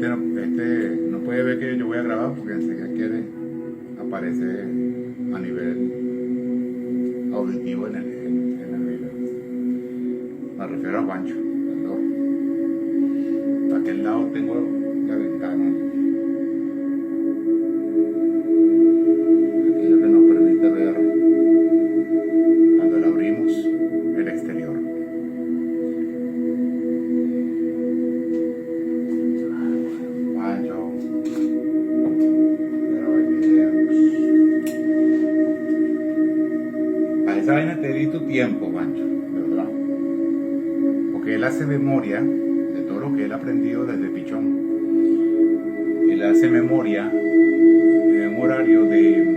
no puede ver que yo voy a grabar porque enseguida quiere aparecer a nivel auditivo en el video. Me refiero a Juancho, ¿no? A aquel lado tengo la ventana. Aquello que nos permite ver cuando la abrimos el exterior. Esa vaina te di tu tiempo, Pancho, de verdad. Porque él hace memoria de todo lo que él ha aprendido desde pichón. Él hace memoria en un horario de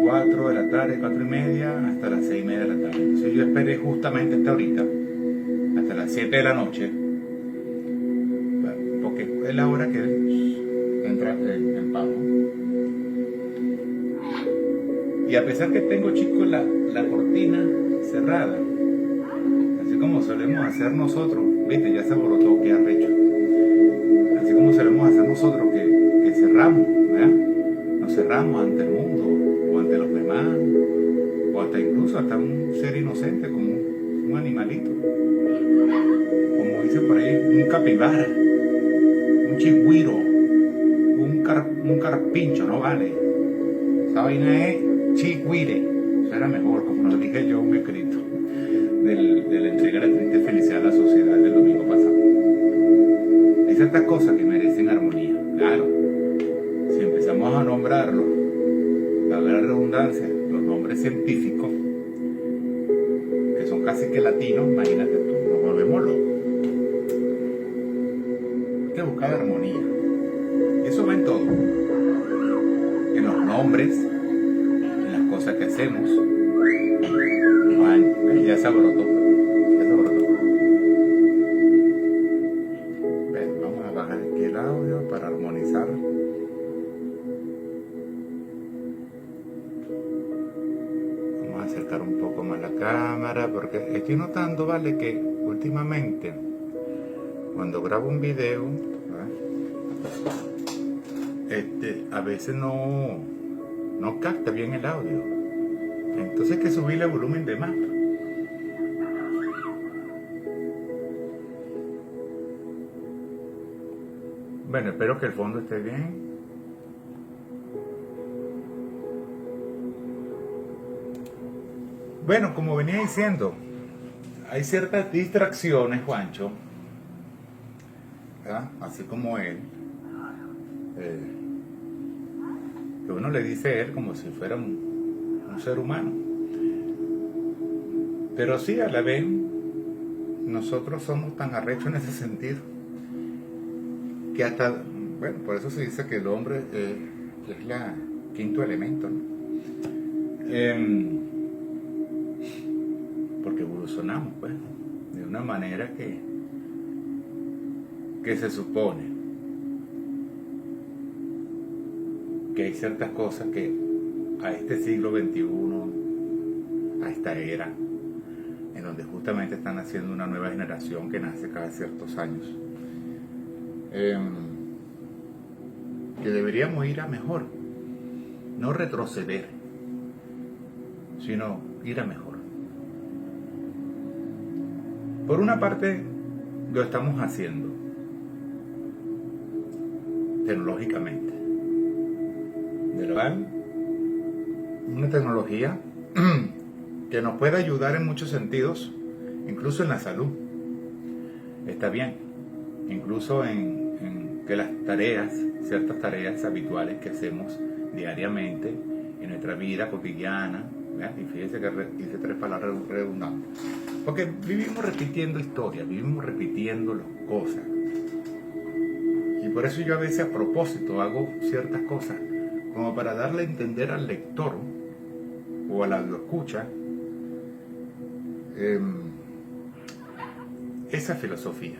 4 de la tarde, 4 y media, hasta las 6 y media de la tarde. Entonces yo esperé justamente hasta ahorita, hasta las 7 de la noche, porque es la hora que él entra en pago. Y a pesar que tengo, chicos, la cortina cerrada, así como solemos hacer nosotros, viste, ya se alborotó, que arrecho, así como solemos hacer nosotros, que cerramos, ¿verdad? Nos cerramos ante el mundo, o ante los demás, o hasta incluso hasta un ser inocente, como un animalito, como dice por ahí, un capibara, un chigüiro, un carpincho, no vale. Esa vaina es chigüire, eso era mejor, como lo dije yo en mi escrito de la entrega de la triste felicidad a la sociedad del domingo pasado. Hay ciertas cosas que merecen armonía, claro. Si empezamos a nombrarlo, a la redundancia, los nombres científicos, que son casi que latinos, imagínate tú, nos volvemos locos. Hay que buscar armonía. Y eso va en todo. En los nombres, cosas que hacemos. Bueno, ya se abrotó. Ven, vamos a bajar aquí el audio para armonizar. Vamos a acercar un poco más la cámara porque estoy notando, vale, que últimamente cuando grabo un video, a veces no capta bien el audio, entonces hay que subirle el volumen de más. Bueno, espero que el fondo esté bien. Bueno, como venía diciendo, hay ciertas distracciones, Juancho, ¿verdad? Así como él, que uno le dice a él como si fuera un ser humano. Pero sí, a la vez, nosotros somos tan arrechos en ese sentido, que hasta, bueno, por eso se dice que el hombre es el quinto elemento, ¿no? Porque evolucionamos, pues, de una manera que se supone que hay ciertas cosas que a este siglo XXI, a esta era, en donde justamente están naciendo una nueva generación que nace cada ciertos años, que deberíamos ir a mejor, no retroceder, sino ir a mejor. Por una parte, lo estamos haciendo tecnológicamente. De verdad, una tecnología que nos puede ayudar en muchos sentidos, incluso en la salud. Está bien, incluso en que las tareas, ciertas tareas habituales que hacemos diariamente en nuestra vida cotidiana, ¿verdad? Y fíjense que hice 3 palabras redundantes, porque vivimos repitiendo historias, vivimos repitiendo las cosas, y por eso yo a veces a propósito hago ciertas cosas como para darle a entender al lector o a la escucha esa filosofía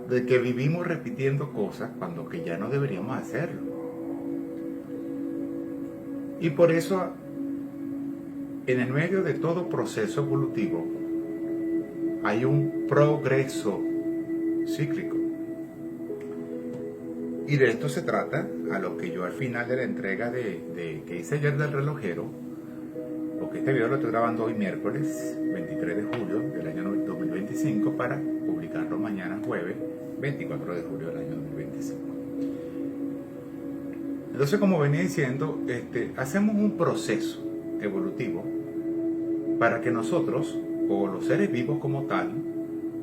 de que vivimos repitiendo cosas cuando que ya no deberíamos hacerlo. Y por eso, en el medio de todo proceso evolutivo, hay un progreso cíclico. Y de esto se trata a lo que yo al final de la entrega que hice ayer del relojero, porque este video lo estoy grabando hoy miércoles 23 de julio del año 2025 para publicarlo mañana jueves 24 de julio del año 2025. Entonces, como venía diciendo, hacemos un proceso evolutivo para que nosotros, o los seres vivos como tal,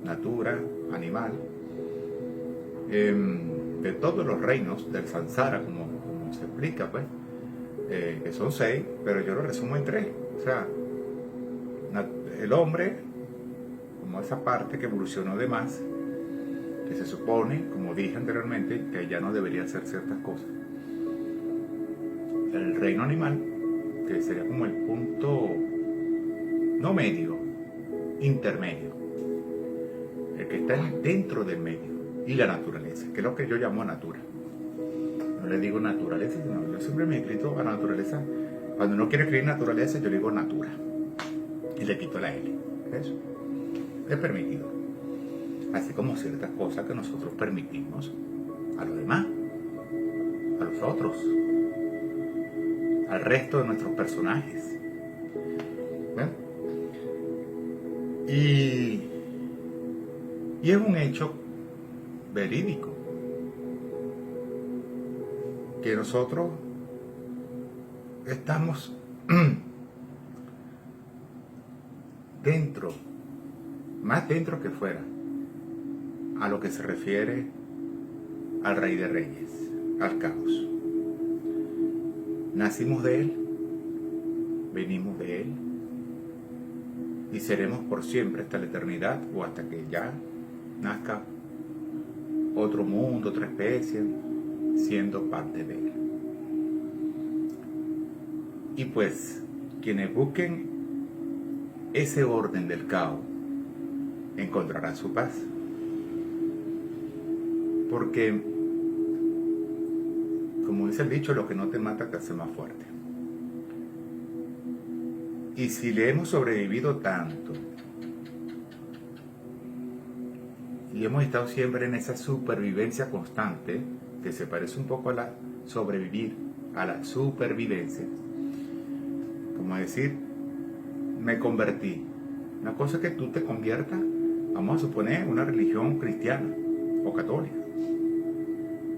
natura, animal, de todos los reinos del samsara, como se explica, pues, que son 6, pero yo lo resumo en 3. O sea, el hombre, como esa parte que evolucionó de más, que se supone, como dije anteriormente, que ya no debería hacer ciertas cosas. El reino animal, que sería como el punto, no medio, intermedio, el que está dentro del medio, y la naturaleza, que es lo que yo llamo natura. No le digo naturaleza, sino yo siempre me he escrito a naturaleza. Cuando uno quiere escribir naturaleza, yo le digo natura, y le quito la L. Eso es permitido, así como ciertas cosas que nosotros permitimos a los demás, a los otros, al resto de nuestros personajes. ¿Ven? Y es un hecho verídico que nosotros estamos dentro, más dentro que fuera, a lo que se refiere al Rey de Reyes, al caos. Nacimos de Él, venimos de Él y seremos por siempre hasta la eternidad o hasta que ya nazca otro mundo, otra especie, siendo parte de Él. Y pues, quienes busquen ese orden del caos encontrarán su paz. Porque, como dice el dicho, lo que no te mata te hace más fuerte. Y si le hemos sobrevivido tanto, y hemos estado siempre en esa supervivencia constante, que se parece un poco a la sobrevivir, a la supervivencia, como decir, me convertí. Una cosa es que tú te conviertas, vamos a suponer, una religión cristiana o católica.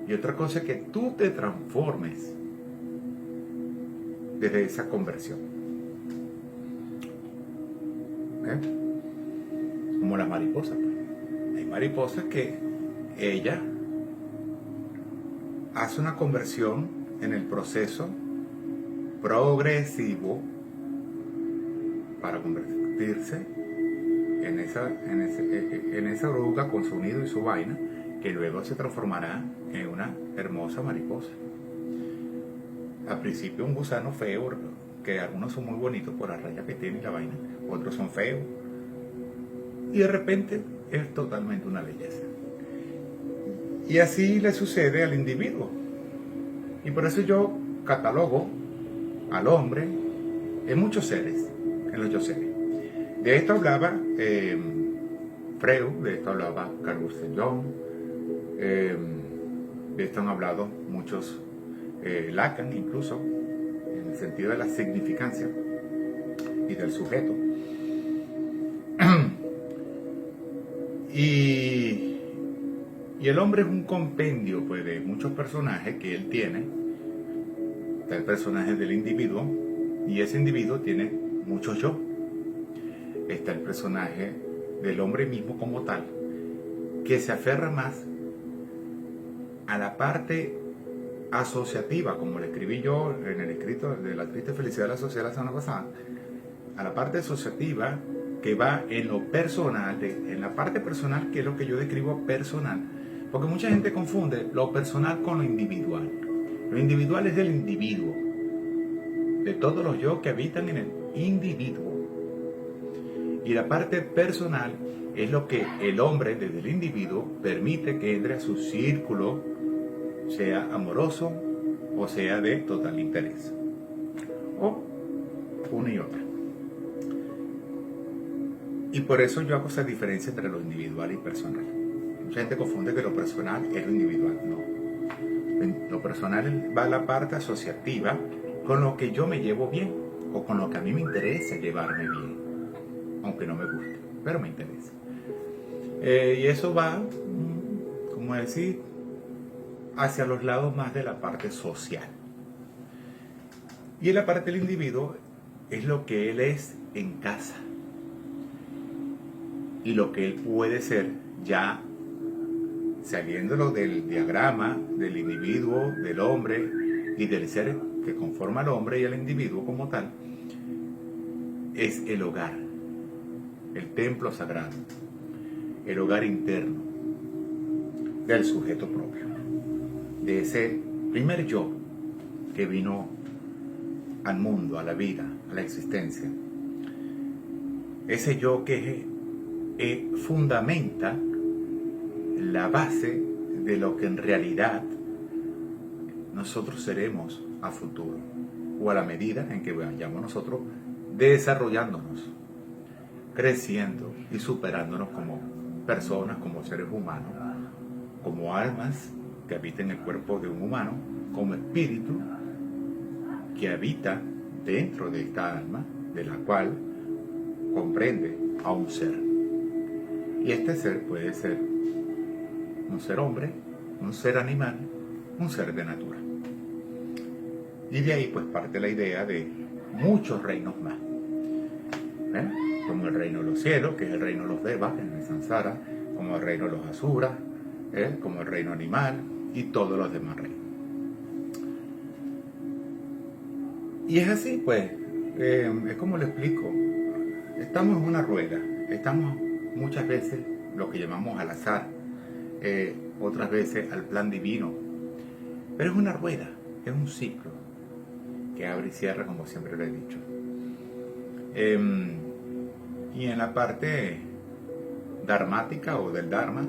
Y otra cosa es que tú te transformes desde esa conversión. Como las mariposas. Hay mariposas que ella hace una conversión en el proceso progresivo para convertirse en esa oruga con su nido y su vaina, que luego se transformará en una hermosa mariposa. Al principio un gusano feo, que algunos son muy bonitos por la raya que tiene la vaina, otros son feos, y de repente es totalmente una belleza. Y así le sucede al individuo. Y por eso yo catalogo al hombre en muchos seres, en los 8 seres. De esto hablaba Freud, de esto hablaba Carl Gustav Jung, de esto han hablado muchos, Lacan incluso, en el sentido de la significancia y del sujeto. Y el hombre es un compendio, pues, de muchos personajes que él tiene. Está el personaje del individuo, y ese individuo tiene muchos yo. Está el personaje del hombre mismo como tal, que se aferra más a la parte asociativa, como le escribí yo en el escrito de La triste felicidad de la sociedad la semana pasada, a la parte asociativa que va en lo personal, en la parte personal, que es lo que yo describo personal, porque mucha gente confunde lo personal con lo individual. Lo individual es del individuo, de todos los yo que habitan en el individuo, y la parte personal es lo que el hombre desde el individuo permite que entre a su círculo, sea amoroso o sea de total interés, o una y otra. Y por eso yo hago esa diferencia entre lo individual y personal. Mucha gente confunde que lo personal es lo individual. No. Lo personal va a la parte asociativa con lo que yo me llevo bien o con lo que a mí me interesa llevarme bien, aunque no me guste, pero me interesa. Y eso va, como decir, hacia los lados más de la parte social. Y en la parte del individuo es lo que él es en casa y lo que él puede ser ya saliéndolo del diagrama del individuo, del hombre y del ser que conforma al hombre y al individuo como tal, es el hogar, el templo sagrado, el hogar interno del sujeto propio, de ese primer yo que vino al mundo, a la vida, a la existencia. Ese yo que fundamenta la base de lo que en realidad nosotros seremos a futuro, o a la medida en que vayamos nosotros desarrollándonos, creciendo y superándonos como personas, como seres humanos, como almas que habitan el cuerpo de un humano, como espíritu que habita dentro de esta alma, de la cual comprende a un ser. Y este ser puede ser un ser hombre, un ser animal, un ser de natura. Y de ahí pues parte la idea de muchos reinos más. Como el reino de los cielos, que es el reino de los devas, en el Sansara, como el reino de los asuras, como el reino animal y todos los demás reinos. Y es así pues, es como le explico, estamos en una rueda, estamos muchas veces lo que llamamos al azar, otras veces al plan divino, pero es una rueda, es un ciclo que abre y cierra, como siempre lo he dicho. Y en la parte dharmática o del dharma,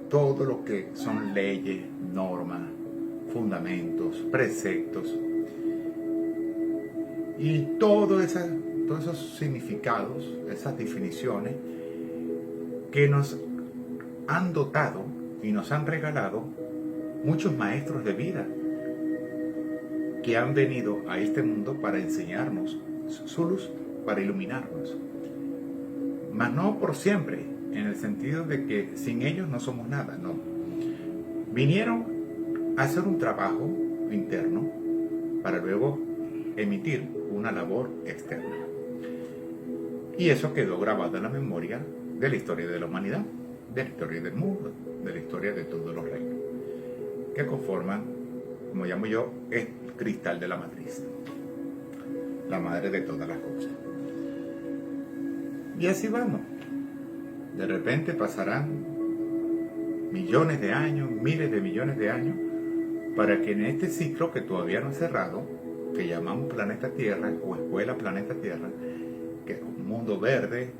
todo lo que son leyes, normas, fundamentos, preceptos y todos esos significados, esas definiciones que nos han dotado y nos han regalado muchos maestros de vida que han venido a este mundo para enseñarnos su luz, para iluminarnos. Mas no por siempre, en el sentido de que sin ellos no somos nada, no. Vinieron a hacer un trabajo interno para luego emitir una labor externa. Y eso quedó grabado en la memoria de la historia de la humanidad, de la historia del mundo, de la historia de todos los reinos, que conforman, como llamo yo, el cristal de la matriz, la madre de todas las cosas. Y así vamos. De repente pasarán millones de años, miles de millones de años, para que en este ciclo que todavía no es cerrado, que llamamos planeta Tierra o escuela planeta Tierra, que es un mundo verde,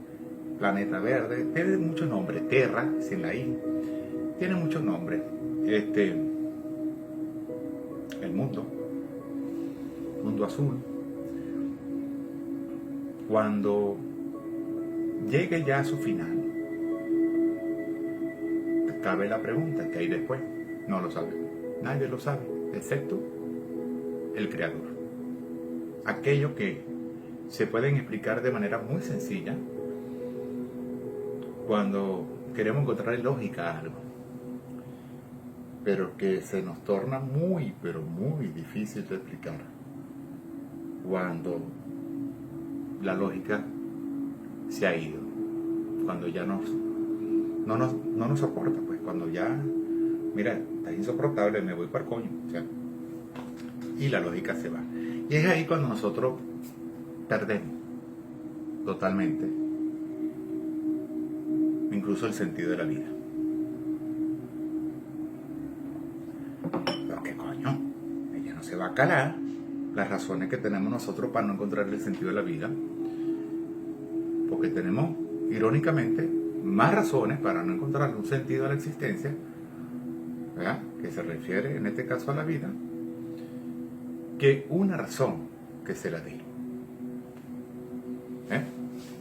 planeta verde, tiene muchos nombres, Tierra, sin la I, tiene muchos nombres. El mundo azul. Cuando llegue ya a su final, cabe la pregunta, ¿qué hay después? No lo sabe, nadie lo sabe, excepto el Creador. Aquello que se pueden explicar de manera muy sencilla cuando queremos encontrar lógica a algo, pero que se nos torna muy, pero muy difícil de explicar cuando la lógica se ha ido, cuando ya no nos soporta, pues cuando ya, mira, está insoportable, me voy para el coño, o sea, y la lógica se va. Y es ahí cuando nosotros perdemos totalmente incluso el sentido de la vida. Pero qué coño, ella no se va a calar las razones que tenemos nosotros para no encontrar el sentido de la vida, porque tenemos, irónicamente, más razones para no encontrar un sentido a la existencia, ¿verdad?, que se refiere en este caso a la vida, que una razón que se la dé.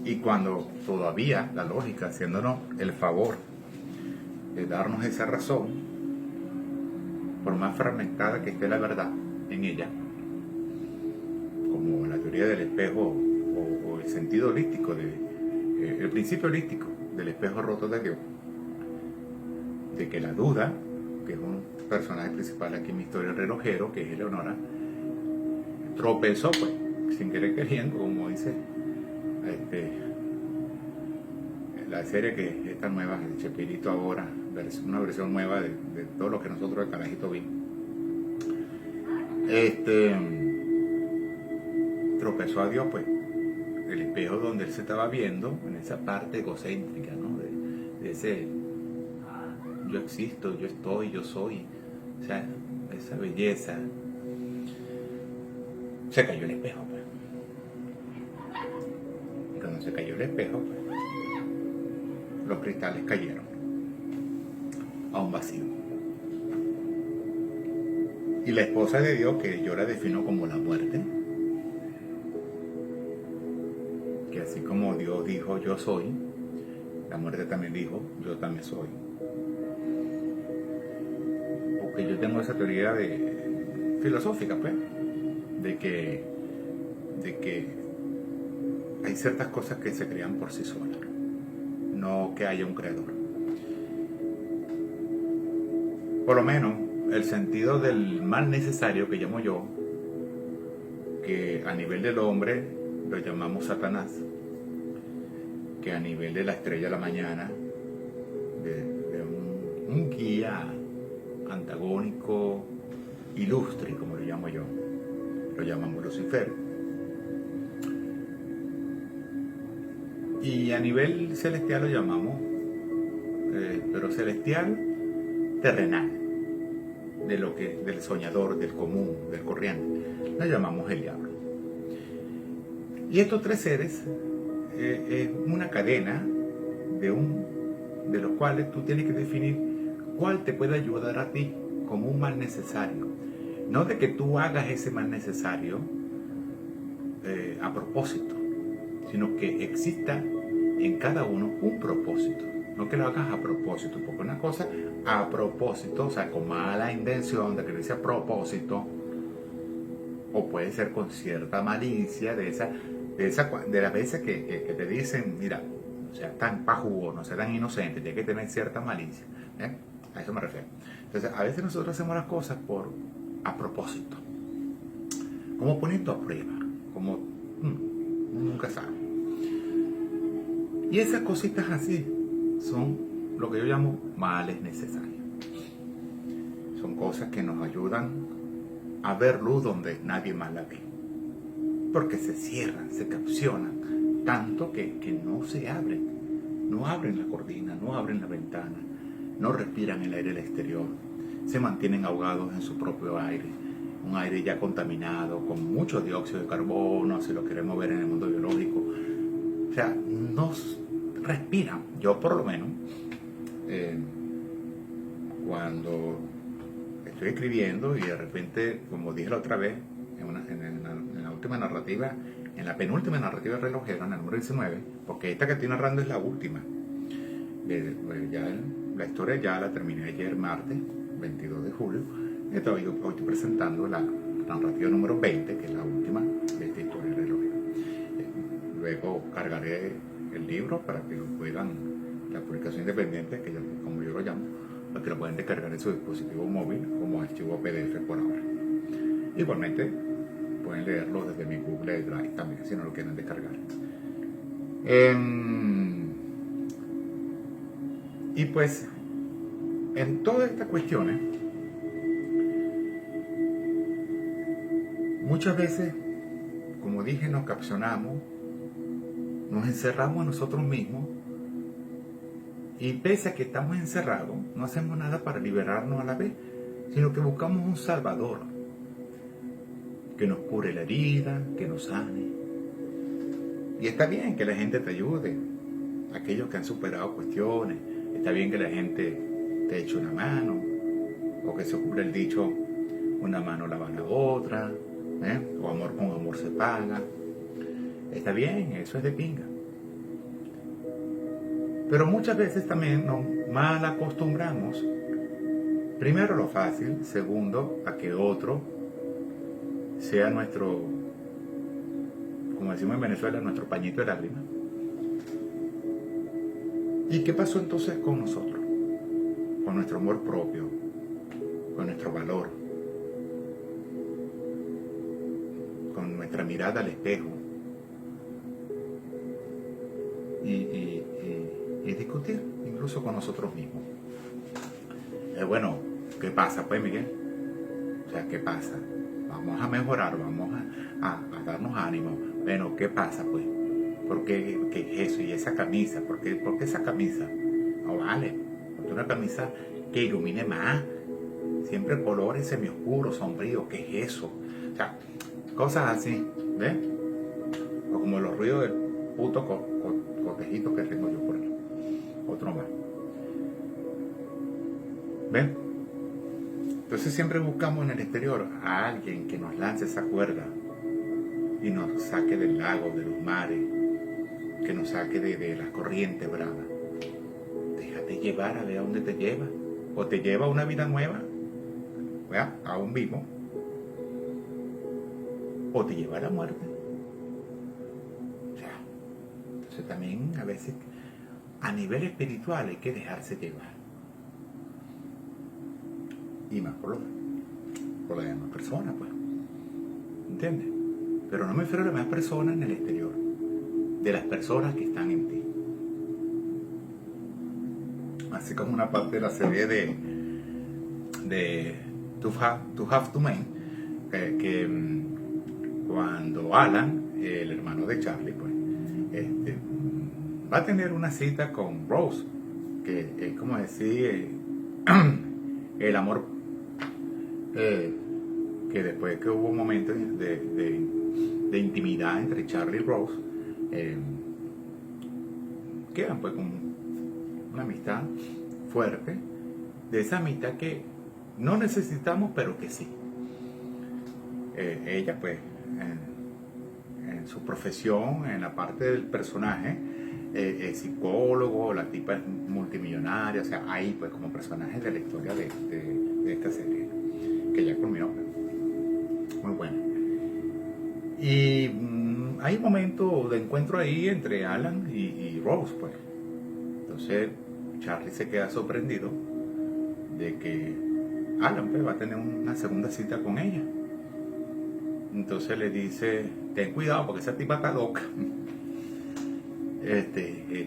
Y cuando todavía la lógica, haciéndonos el favor de darnos esa razón, por más fragmentada que esté la verdad en ella, como la teoría del espejo o el sentido holístico, el principio holístico del espejo roto de Dios, de que la duda, que es un personaje principal aquí en mi historia, el relojero, que es Eleonora, tropezó pues, sin querer queriendo, como dice la serie que es esta nueva, el Chespirito ahora, una versión nueva de todo lo que nosotros de carajito vimos. Tropezó a Dios, pues, el espejo donde él se estaba viendo, en esa parte egocéntrica, ¿no? De ese yo existo, yo estoy, yo soy, o sea, esa belleza. Se cayó el espejo, pues. Y cuando se cayó el espejo, pues, los cristales cayeron a un vacío. Y la esposa de Dios, que yo la defino como la muerte, que así como Dios dijo yo soy, la muerte también dijo yo también soy. Porque yo tengo esa teoría filosófica, pues, de que hay ciertas cosas que se crean por sí solas, no que haya un creador. Por lo menos el sentido del mal necesario que llamo yo, que a nivel del hombre lo llamamos Satanás, que a nivel de la estrella de la mañana, de un guía antagónico, ilustre, como lo llamo yo, lo llamamos Lucifer. Y a nivel celestial lo llamamos, pero celestial, terrenal, del soñador, del común, del corriente, lo llamamos el diablo. Y estos tres seres es una cadena de los cuales tú tienes que definir cuál te puede ayudar a ti como un mal necesario. No de que tú hagas ese mal necesario a propósito, sino que exista en cada uno un propósito. No que lo hagas a propósito, porque una cosa a propósito, o sea, con mala intención de quererse a propósito, o puede ser con cierta malicia de las veces que te dicen, mira, no seas tan pajugo, no seas tan inocente, tienes que tener cierta malicia. A eso me refiero. Entonces, a veces nosotros hacemos las cosas a propósito, como poniendo a prueba, como nunca sabe. Y esas cositas así son lo que yo llamo males necesarios. Son cosas que nos ayudan a ver luz donde nadie más la ve. Porque se cierran, se capcionan, tanto que no se abren. No abren la cortina, no abren la ventana, no respiran el aire del exterior. Se mantienen ahogados en su propio aire. Un aire ya contaminado, con mucho dióxido de carbono, si lo queremos ver en el mundo biológico. O sea, no respiran. Yo por lo menos, cuando estoy escribiendo y de repente, como dije la otra vez, en la última narrativa, en la penúltima narrativa relojera, en el número 19, porque esta que estoy narrando es la última. La historia ya la terminé ayer, martes, 22 de julio. Hoy estoy presentando la narrativa número 20, que es la última de esta historia relojera. Luego cargaré el libro para que lo puedan, la publicación independiente, como yo lo llamo, para que lo puedan descargar en su dispositivo móvil como archivo PDF por ahora. Igualmente pueden leerlo desde mi Google Drive también, si no lo quieren descargar. Y pues, en todas estas cuestiones, muchas veces, como dije, nos capcionamos, nos encerramos en nosotros mismos, y pese a que estamos encerrados, no hacemos nada para liberarnos a la vez, sino que buscamos un salvador que nos cure la herida, que nos sane. Y está bien que la gente te ayude, aquellos que han superado cuestiones, está bien que la gente te eche una mano, o que se cumple el dicho, una mano lava la otra, o amor con amor se paga. Está bien, eso es de pinga. Pero muchas veces también nos mal acostumbramos, primero a lo fácil, segundo a que otro sea nuestro, como decimos en Venezuela, nuestro pañito de lágrimas. ¿Y qué pasó entonces con nosotros? Con nuestro amor propio, con nuestro valor, con nuestra mirada al espejo. Y discutir incluso con nosotros mismos. Bueno, ¿qué pasa pues, Miguel? O sea, ¿qué pasa? Vamos a mejorar, vamos a darnos ánimo. Bueno, ¿qué pasa pues? ¿Por qué es eso? ¿Y esa camisa? ¿Por qué esa camisa? No vale, porque una camisa que ilumine más. Siempre colores semioscuros, sombríos, ¿qué es eso? O sea, cosas así, ¿ves? O como los ruidos del puto cotejito que tengo yo por ahí. Otro más. ¿Ven? Entonces siempre buscamos en el exterior a alguien que nos lance esa cuerda y nos saque del lago, de los mares, que nos saque de las corrientes bravas. Déjate llevar a ver a dónde te lleva. O te lleva a una vida nueva, ¿verdad? Aún vivo. O te lleva a la muerte. O sea, entonces también a veces a nivel espiritual hay que dejarse llevar. Y más por las demás personas, pues. ¿Entiendes? Pero no me refiero a las demás personas en el exterior, de las personas que están en ti. Así como una parte de la serie de To Have to Men, que cuando Alan, el hermano de Charlie, pues, va a tener una cita con Rose, que es como decir el amor, que después que hubo un momento de intimidad entre Charlie y Rose, quedan pues con una amistad fuerte, de esa amistad que no necesitamos pero que sí. Ella pues en su profesión, en la parte del personaje, es psicólogo, la tipa es multimillonaria, o sea, ahí pues como personaje de la historia de esta serie, que ya culminó, muy buena. Y hay un momento de encuentro ahí entre Alan y Rose, pues. Entonces Charlie se queda sorprendido de que Alan pues, va a tener una segunda cita con ella. Entonces le dice, ten cuidado porque esa tipa está loca.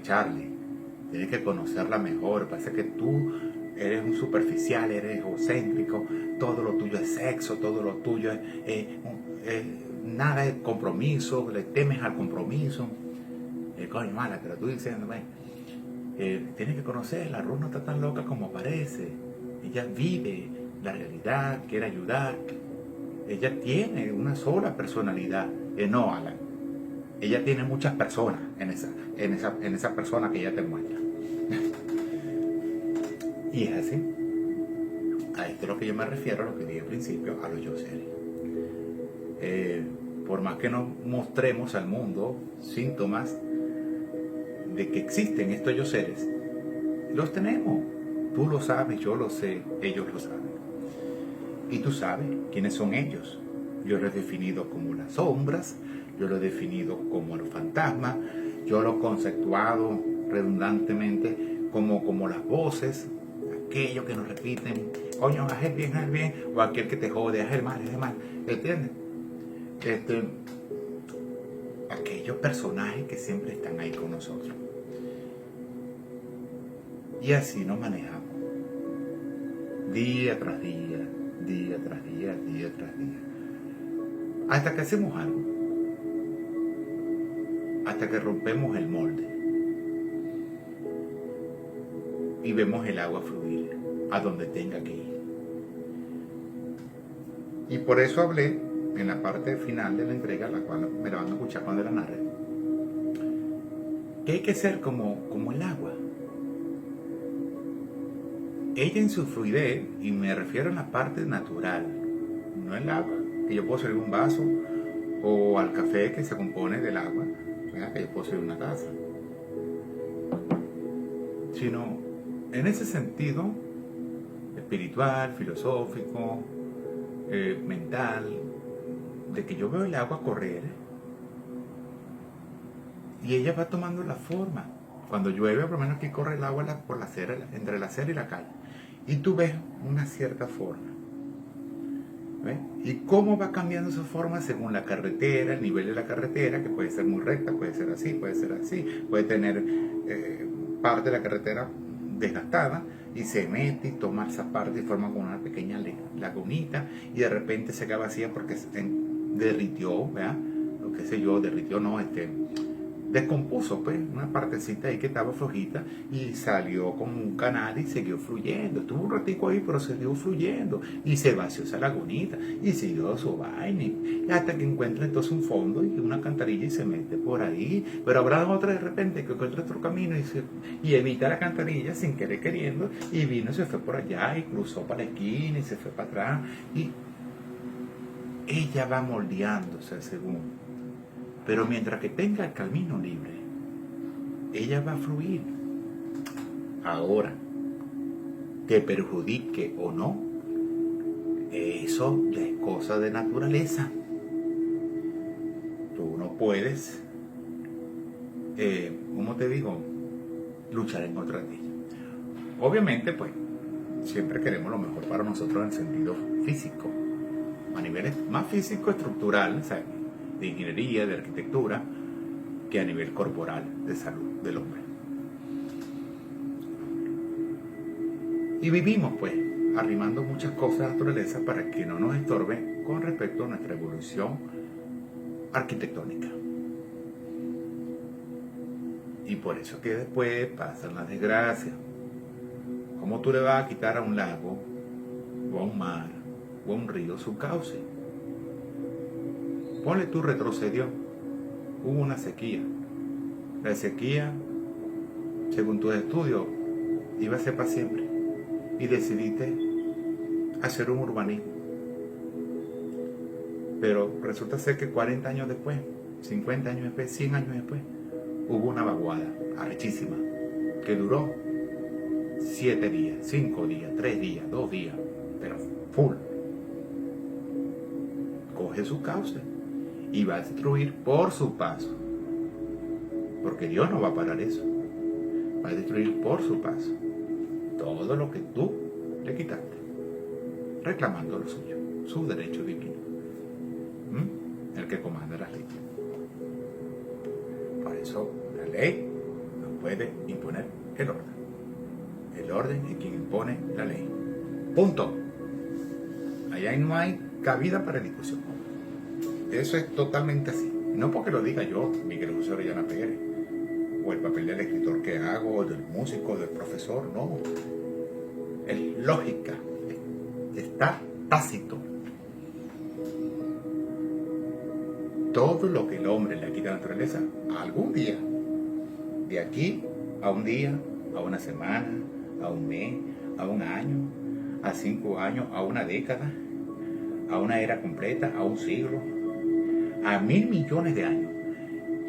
Charlie, tienes que conocerla mejor. Parece que tú eres un superficial, eres egocéntrico, todo lo tuyo es sexo, todo lo tuyo es nada de compromiso, le temes al compromiso. Coño, mala, pero tú diciendo, tienes que conocerla, Rose no está tan loca como parece. Ella vive la realidad, quiere ayudar. Ella tiene una sola personalidad, no, Alan. Ella tiene muchas personas en esa persona que ella te muestra. Y es así. A esto es lo que yo me refiero, a lo que dije al principio, a los yo seres. Por más que nos mostremos al mundo síntomas de que existen estos yo seres, los tenemos. Tú lo sabes, yo lo sé, ellos lo saben. Y tú sabes quiénes son ellos. Yo lo he definido como las sombras, yo lo he definido como los fantasmas, yo lo he conceptuado redundantemente como las voces, aquellos que nos repiten, coño, haz el bien, o aquel que te jode, haz el mal, ¿entiendes? Aquellos personajes que siempre están ahí con nosotros. Y así nos manejamos, día tras día, día tras día, día tras día, hasta que hacemos algo, hasta que rompemos el molde y vemos el agua fluir a donde tenga que ir. Y por eso hablé en la parte final de la entrega, la cual me la van a escuchar cuando la narre, que hay que ser como el agua. Ella en su fluidez, y me refiero a la parte natural, no el agua, que yo puedo servir un vaso, o al café que se compone del agua, ¿verdad? Que yo puedo servir una taza. sino en ese sentido espiritual, filosófico, mental, de que yo veo el agua correr y ella va tomando la forma. Cuando llueve, por lo menos aquí corre el agua por la acera, entre la acera y la calle, y tú ves una cierta forma. ¿Ves? Y cómo va cambiando esa forma según la carretera, el nivel de la carretera, que puede ser muy recta, puede ser así, puede tener parte de la carretera desgastada y se mete y toma esa parte y forma como una pequeña lagunita y de repente se queda vacía porque derritió, ¿verdad? Lo que sé yo, derritió, no, descompuso, pues, una partecita ahí que estaba flojita y salió como un canal y siguió fluyendo. Estuvo un ratico ahí, pero siguió fluyendo y se vació esa lagunita y siguió su vaina y hasta que encuentra entonces un fondo y una alcantarilla y se mete por ahí. Pero habrá otra de repente que encuentra otro camino y evita la alcantarilla sin querer queriendo y vino y se fue por allá y cruzó para la esquina y se fue para atrás y ella va moldeándose según. Pero mientras que tenga el camino libre, ella va a fluir. Ahora, te perjudique o no, eso ya es cosa de naturaleza. Tú no puedes, ¿cómo te digo?, luchar en contra de ella. Obviamente, pues, siempre queremos lo mejor para nosotros en el sentido físico, a nivel más físico, estructural, ¿sabes?, de ingeniería, de arquitectura, que a nivel corporal, de salud del hombre. Y vivimos, pues, arrimando muchas cosas a la naturaleza para que no nos estorbe con respecto a nuestra evolución arquitectónica. Y por eso que después pasan las desgracias. ¿Cómo tú le vas a quitar a un lago, o a un mar, o a un río su cauce? Ponle tú, retrocedió, hubo una sequía. La sequía, según tus estudios, iba a ser para siempre. Y decidiste hacer un urbanismo. Pero resulta ser que 40 años después, 50 años después, 100 años después, hubo una vaguada arrechísima que duró 7 días, 5 días, 3 días, 2 días, pero full. Coge su cauce y va a destruir por su paso, porque Dios no va a parar eso. Va a destruir por su paso todo lo que tú le quitaste, reclamando lo suyo, su derecho divino, el que comanda las leyes. Por eso la ley no puede imponer el orden. El orden es quien impone la ley. Punto. Allá no hay cabida para discusión. Eso es totalmente así. No porque lo diga yo, Miguel José Orellana Pérez, o el papel del escritor que hago, o del músico, o del profesor, no. Es lógica, está tácito. Todo lo que el hombre le quita a la naturaleza, algún día, de aquí a un día, a una semana, a un mes, a un año, a 5 años, a una década, a una era completa, a un siglo, a 1.000 millones de años,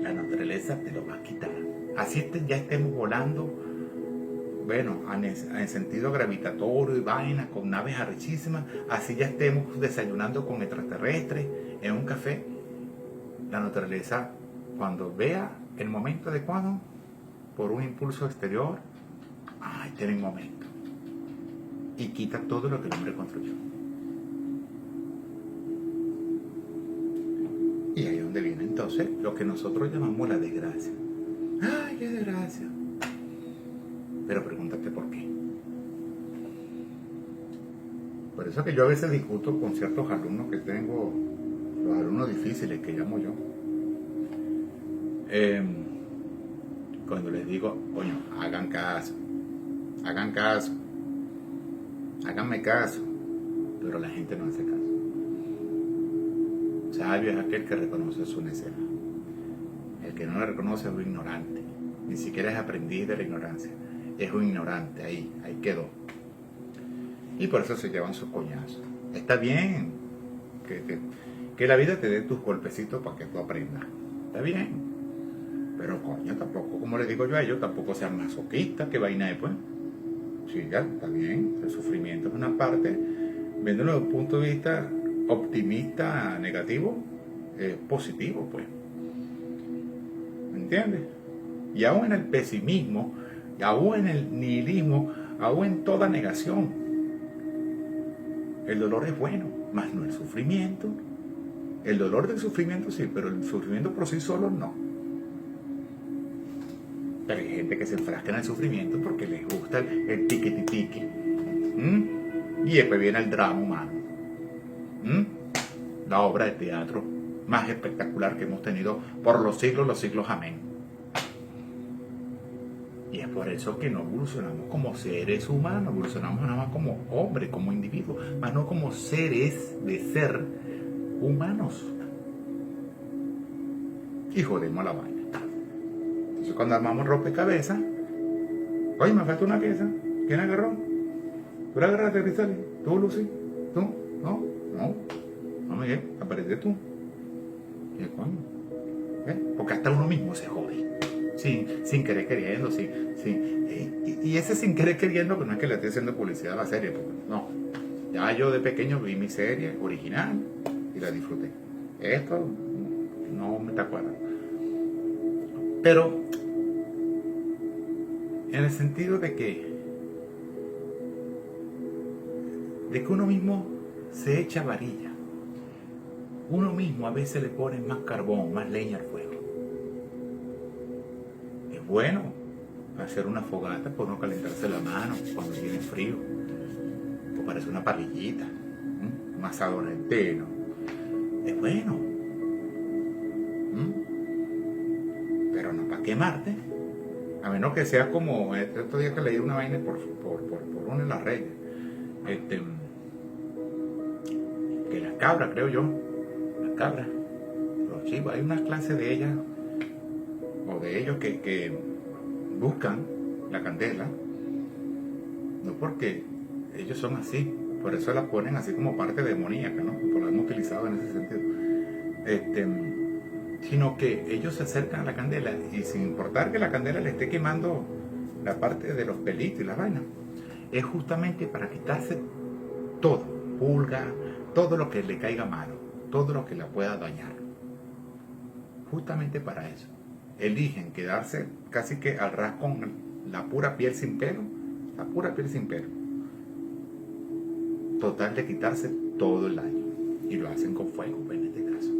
la naturaleza te lo va a quitar. Así ya estemos volando, bueno, en sentido gravitatorio y vainas, con naves arrechísimas, así ya estemos desayunando con extraterrestres en un café. La naturaleza, cuando vea el momento adecuado, por un impulso exterior, tiene un momento y quita todo lo que el hombre construyó. Y ahí es donde viene entonces lo que nosotros llamamos la desgracia. ¡Ay, qué desgracia! Pero pregúntate por qué. Por eso que yo a veces discuto con ciertos alumnos que tengo, los alumnos difíciles que llamo yo. Cuando les digo, coño, hagan caso, háganme caso, pero la gente no hace caso. Sabio es aquel que reconoce su necedad. El que no la reconoce es un ignorante, ni siquiera es aprendiz de la ignorancia, es un ignorante, ahí quedó. Y por eso se llevan sus coñazos. Está bien que la vida te dé tus golpecitos para que tú aprendas, está bien, Pero coño, tampoco, como le digo yo a ellos, tampoco sean masoquistas, que vaina es, pues. Sí, ya, está bien, el sufrimiento es una parte, viéndolo desde un punto de vista optimista, negativo, positivo, pues. ¿Me entiendes? Y aún en el pesimismo, y aún en el nihilismo, aún en toda negación, el dolor es bueno, más no el sufrimiento. El dolor del sufrimiento sí, pero el sufrimiento por sí solo no. Pero hay gente que se enfrasca en el sufrimiento porque les gusta el tiqui-tiqui. Y después viene el drama humano. La obra de teatro más espectacular que hemos tenido por los siglos, amén. Y es por eso que no evolucionamos como seres humanos, evolucionamos nada más como hombres, como individuos, más no como seres de ser humanos. Y jodemos la vaina. Entonces cuando armamos rompecabezas, oye, me falta una pieza. ¿Quién agarró? ¿Tú la agarraste, Cristal? ¿Tú, Lucy? ¿Tú? ¿No? No. No, Miguel, aparece tú. ¿Qué coño? Porque hasta uno mismo se jode. Sin querer queriendo, y ese sin querer queriendo, que no es que le esté haciendo publicidad a la serie, porque no. Ya yo de pequeño vi mi serie original y la disfruté. Esto no me está cuadrando. Pero en el sentido de que uno mismo se echa varilla. Uno mismo a veces le pone más carbón, más leña al fuego. Es bueno hacer una fogata por no calentarse la mano cuando viene frío. O parece una parrillita, un asador entero. Es bueno. Pero no para quemarte. A menos que sea como estos días que leí una vaina por una de las redes. Que las cabras, creo yo. Las cabras. Los chivos. Hay una clase de ellas o de ellos que buscan la candela. No porque ellos son así. Por eso la ponen así como parte demoníaca, ¿no? Por lo hemos utilizado en ese sentido. Sino que ellos se acercan a la candela y sin importar que la candela le esté quemando la parte de los pelitos y las vainas, es justamente para quitarse todo, pulga, todo lo que le caiga malo, todo lo que la pueda dañar. Justamente para eso. Eligen quedarse casi que al ras con la pura piel sin pelo, la pura piel sin pelo. Total de quitarse todo el daño. Y lo hacen con fuego, en este caso.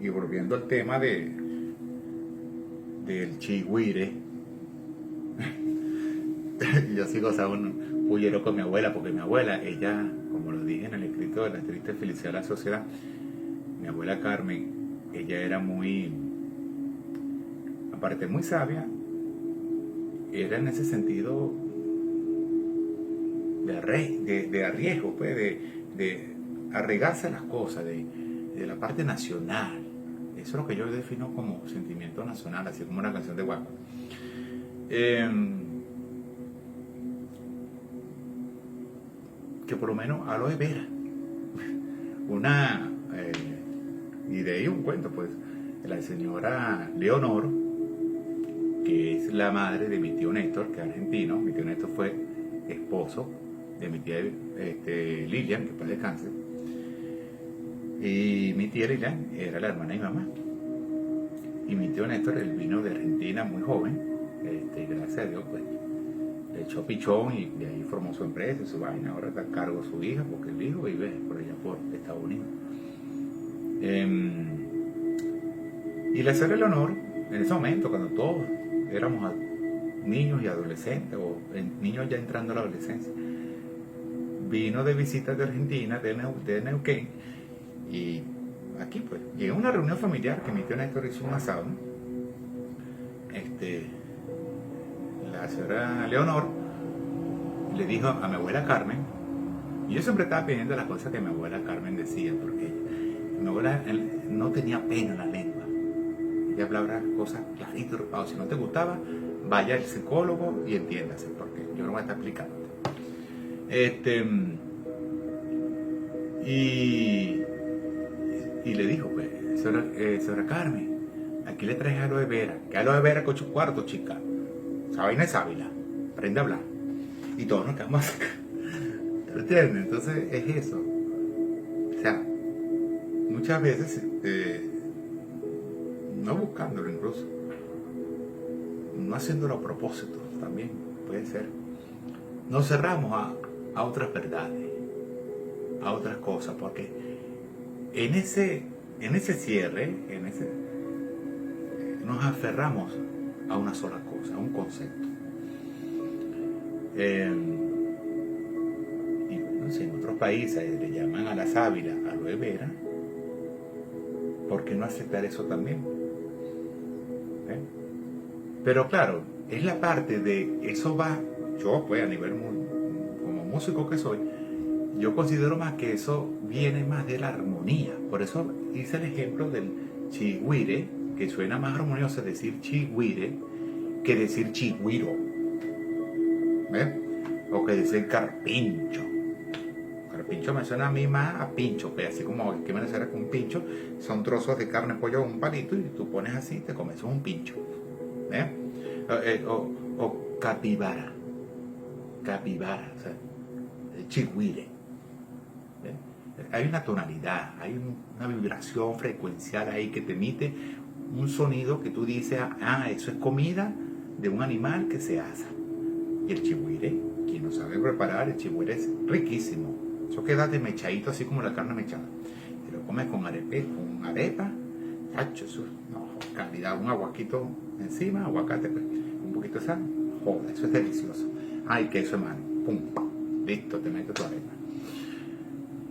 Y volviendo al tema del chigüire, yo sigo un huyero con mi abuela, porque mi abuela, ella, como lo dije en el escrito de La triste felicidad de la sociedad, mi abuela Carmen, ella era muy, aparte muy sabia, era en ese sentido de arriesgo, pues, de arregarse a las cosas, de la parte nacional. Eso es lo que yo defino como sentimiento nacional, así como una canción de Guaco. Que por lo menos Aloe Vera, y de ahí un cuento, pues, la señora Leonor, que es la madre de mi tío Néstor, que es argentino. Mi tío Néstor fue esposo de mi tía Lilian, que para descanse. Y mi tía Lilian era la hermana de mi mamá. Y mi tío Néstor, él vino de Argentina muy joven, gracias a Dios, pues, le echó pichón y de ahí formó su empresa, su vaina. Ahora está a cargo su hija, porque el hijo vive por allá por Estados Unidos. Y la señora Leonor, en ese momento, cuando todos éramos niños y adolescentes, o niños ya entrando a la adolescencia, vino de visita de Argentina, de Neuquén, y aquí pues, llegó a una reunión familiar que mi tío Néstor hizo un asado. La señora Leonor le dijo a mi abuela Carmen, y yo siempre estaba pidiendo las cosas que mi abuela Carmen decía, porque mi abuela no tenía pena en la lengua. Ella hablaba cosas claritas, o si no te gustaba, vaya al psicólogo y entiéndase, porque yo no voy a estar explicando. Y le dijo, pues, señora Carmen, aquí le traje aloe vera. ¿Qué aloe vera con 8 cuartos, chica? Esa vaina es sábila. Aprende a hablar. Y todos nos quedamos así. ¿Te entiendes? Entonces es eso. O sea, muchas veces, no buscándolo incluso, no haciéndolo a propósito también, puede ser. Nos cerramos a otras verdades, a otras cosas, porque en ese cierre, nos aferramos a una sola cosa, a un concepto. Y no sé, en otros países le llaman a la sábila aloe vera. ¿Por qué no aceptar eso también? Pero claro, es la parte de eso va. Yo pues a nivel como músico que soy, yo considero más que eso viene más de la armonía. Por eso hice el ejemplo del chigüire, que suena más armonioso decir chigüire que decir chigüiro. ¿Ves? O que decir carpincho. Carpincho me suena a mí más a pincho, pues así como aquí en Venezuela con un pincho son trozos de carne, pollo, un palito y tú pones así, te comes un pincho. ¿Ves? O capibara. Capibara, o sea, chigüire. Hay una tonalidad, hay una vibración frecuencial ahí que te emite un sonido que tú dices, eso es comida de un animal que se asa. Y el chigüire, quien no sabe preparar, el chigüire es riquísimo. Eso queda de mechadito, así como la carne mechada. Te lo comes con arepa, tacho, eso, no, calidad, un aguaquito encima, aguacate, pues, un poquito de sal, joder, eso es delicioso. Ay, queso, hermano, pum, listo, te metes tu arepa.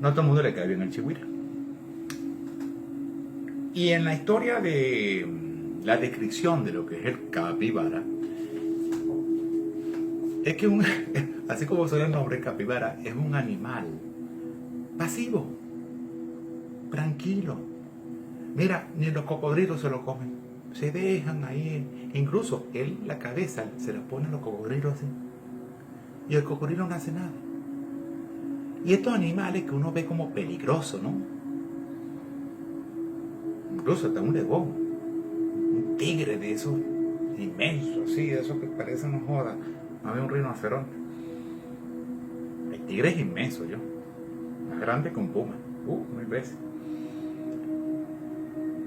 No a todo el mundo le cae bien el chigüire. Y en la historia de la descripción de lo que es el capibara, es que así como suena el nombre, capibara es un animal pasivo, tranquilo. Mira, ni los cocodrilos se lo comen, se dejan ahí, incluso él la cabeza se la pone a los cocodrilos así, y el cocodrilo no hace nada. Y estos animales que uno ve como peligrosos, ¿no? Incluso hasta un león, un tigre de esos inmensos, así, de esos que parecen, no joda, no había un rinoceronte. El tigre es inmenso, más grande que un puma, 1000 veces.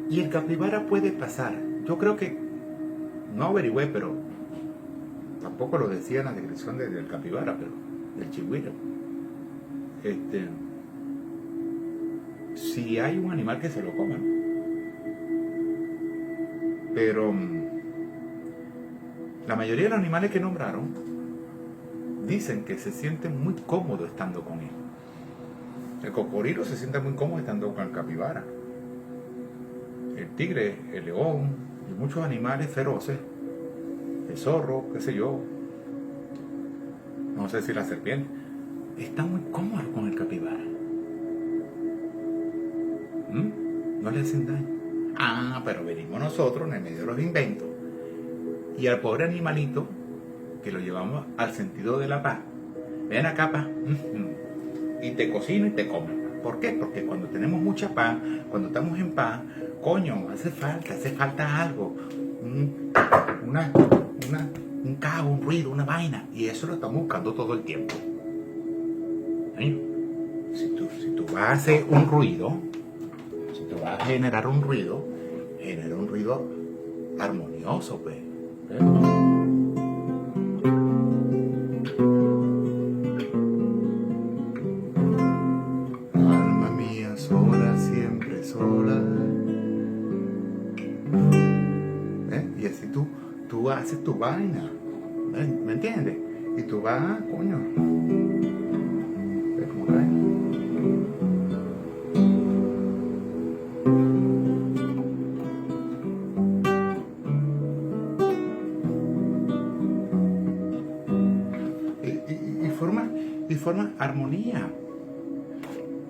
Y el capibara puede pasar, yo creo que, no averigüé, pero tampoco lo decía en la descripción del capibara, pero del chigüire. Si hay un animal que se lo coma, ¿no? Pero la mayoría de los animales que nombraron dicen que se sienten muy cómodos estando con él. El cocodrilo se siente muy cómodo estando con el capibara. El tigre, el león y muchos animales feroces, el zorro, qué sé yo, no sé si la serpiente, están muy cómodos con el capibara. No le hacen daño. Pero venimos nosotros en el medio de los inventos y al pobre animalito que lo llevamos al sentido de la paz. Ven acá, paz, y te cocino y te como. ¿Por qué? Porque cuando tenemos mucha paz, cuando estamos en paz, coño, hace falta algo, un caos, un ruido, una vaina, y eso lo estamos buscando todo el tiempo. Si tú vas a hacer un ruido, si tú vas a generar un ruido, genera un ruido armonioso, pues. Alma mía, sola, siempre sola. Y así tú haces tu vaina, ¿me entiendes? Y tú vas, coño. ¿Ves cómo cae? Y forma armonía.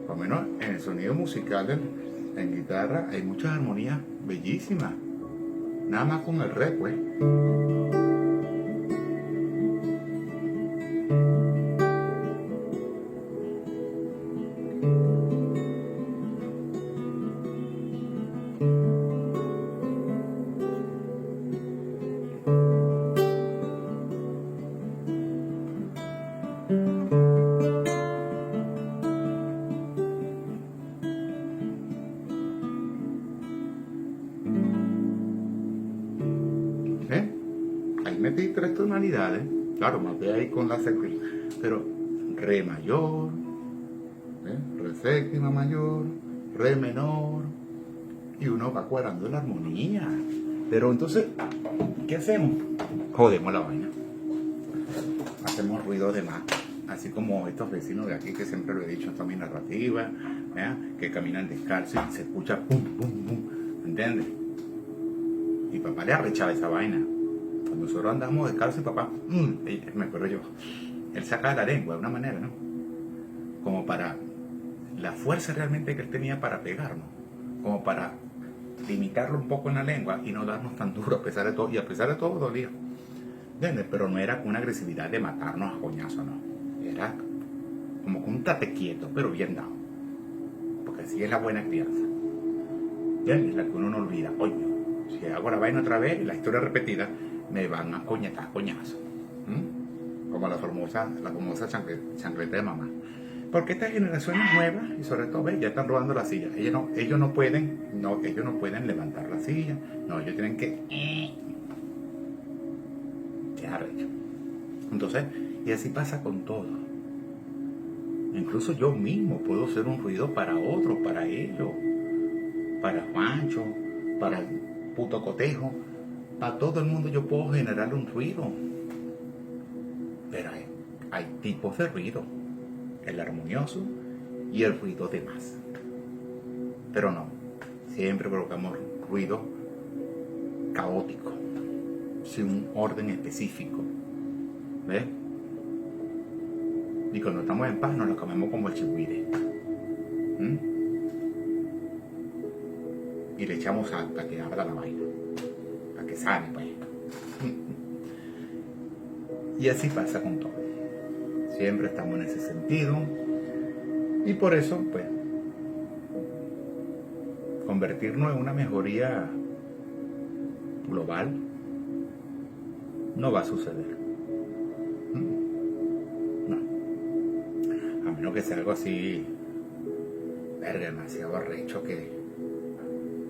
Por lo menos en el sonido musical, en guitarra, hay muchas armonías bellísimas. Nada más con el re, pues. metí 3 tonalidades, claro, maté ahí con la séptima, pero re mayor, re séptima mayor, re menor, y uno va cuadrando la armonía. Pero entonces, ¿qué hacemos? Jodemos la vaina. Hacemos ruido de más. Así como estos vecinos de aquí, que siempre lo he dicho en mi narrativa, que caminan descalzos y se escucha pum, pum, pum. ¿Entiendes? Y papá le arrechaba esa vaina. Cuando nosotros andamos descalzos y papá, me acuerdo yo, él sacaba la lengua de una manera, ¿no? Como para la fuerza realmente que él tenía para pegarnos. Como para limitarlo un poco en la lengua y no darnos tan duro a pesar de todo. Y a pesar de todo dolía. ¿Entiendes? Pero no era con una agresividad de matarnos a coñazo, no. Era como con un tate quieto, pero bien dado. Porque así es la buena crianza. ¿Entiendes? La que uno no olvida. Coño, si hago la vaina otra vez, la historia repetida, me van a coñetar coñazo. Como la famosa chancleta de mamá. Porque estas generaciones nuevas, y sobre todo, ya están robando la silla. Ellos no pueden levantar la silla. No, ellos tienen que... Ya arrecho. Entonces, y así pasa con todo. Incluso yo mismo puedo hacer un ruido para otros, para ellos, para Juancho, para el puto cotejo. Para todo el mundo yo puedo generar un ruido. Pero hay tipos de ruido. El armonioso y el ruido de más. Pero no, siempre provocamos ruido caótico, sin un orden específico. ¿Ves? Y cuando estamos en paz nos lo comemos como el chigüire. Y le echamos sal para que abra la vaina, para que sane, pues. Y así pasa con todo. Siempre estamos en ese sentido. Y por eso, pues, convertirnos en una mejoría global no va a suceder. No. A menos que sea algo así, demasiado arrecho que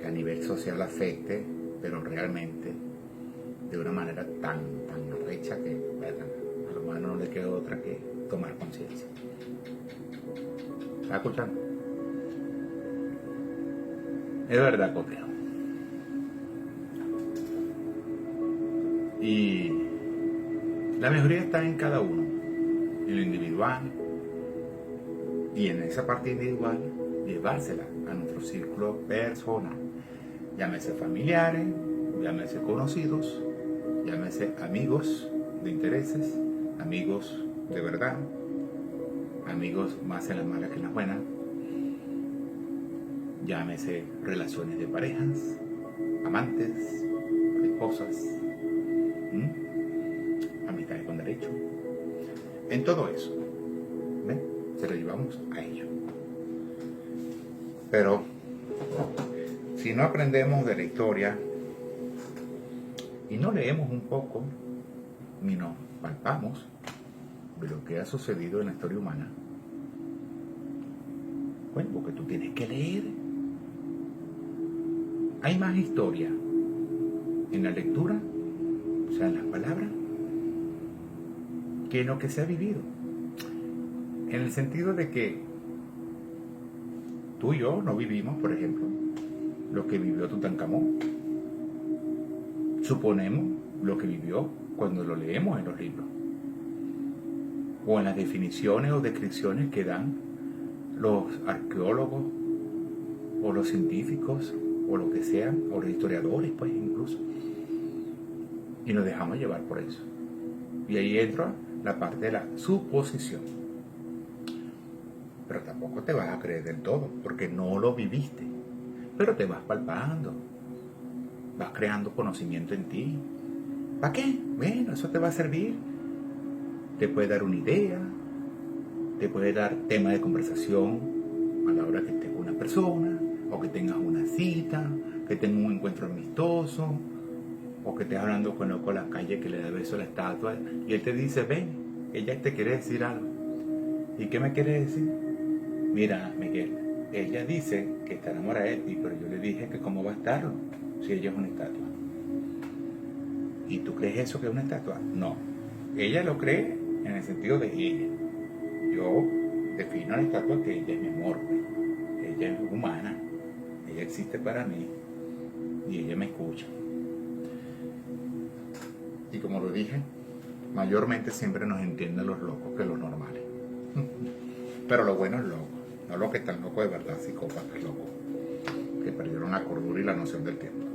a nivel social afecte, pero realmente de una manera tan arrecha que a lo mejor no le queda otra que tomar conciencia. ¿Estás escuchando? Es verdad, copiado. Y la mejoría está en cada uno, en lo individual, y en esa parte individual llevársela a nuestro círculo personal, llámese familiares, llámese conocidos, llámese amigos de intereses, amigos de verdad, amigos más en las malas que en las buenas, llámese relaciones de parejas, amantes, esposas, amistades con derecho. En todo eso, ¿ven? Se lo llevamos a ellos. Pero si no aprendemos de la historia y no leemos un poco ni nos palpamos de lo que ha sucedido en la historia humana, bueno, porque tú tienes que leer. Hay más historia en la lectura, o sea, en las palabras, que en lo que se ha vivido. En el sentido de que tú y yo no vivimos, por ejemplo, lo que vivió Tutankamón. Suponemos lo que vivió cuando lo leemos en los libros, o en las definiciones o descripciones que dan los arqueólogos, o los científicos, o lo que sean, o los historiadores, pues incluso. Y nos dejamos llevar por eso. Y ahí entra la parte de la suposición. Pero tampoco te vas a creer del todo, porque no lo viviste. Pero te vas palpando, vas creando conocimiento en ti. ¿Para qué? Bueno, eso te va a servir. Te puede dar una idea, te puede dar tema de conversación a la hora que estés con una persona, o que tengas una cita, que tengas un encuentro amistoso, o que estés hablando con loco en la calle que le da beso a la estatua y él te dice, ven, ella te quiere decir algo. ¿Y qué me quiere decir? Mira, Miguel, ella dice que está enamorada de ti, pero yo le dije que cómo va a estarlo si ella es una estatua. ¿Y tú crees eso que es una estatua? No. Ella lo cree en el sentido de ella. Yo defino a la estatua que ella es mi amor, pues. Ella es humana, ella existe para mí y ella me escucha. Y como lo dije, mayormente siempre nos entienden los locos que los normales. Pero lo bueno es loco, no los que están locos de verdad, psicópatas locos, que perdieron la cordura y la noción del tiempo.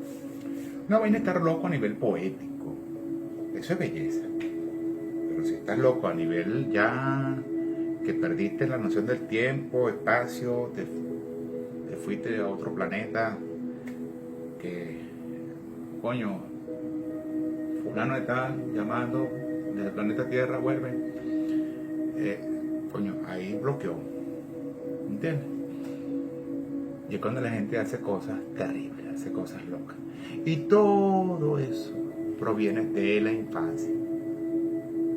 No vayan a estar loco a nivel poético, eso es belleza. Pero si estás loco a nivel ya que perdiste la noción del tiempo, espacio, te fuiste a otro planeta, que coño, fulano está llamando desde el planeta Tierra, vuelve, coño, ahí bloqueó, ¿entiendes? Y es cuando la gente hace cosas terribles, hace cosas locas. Y todo eso proviene de la infancia.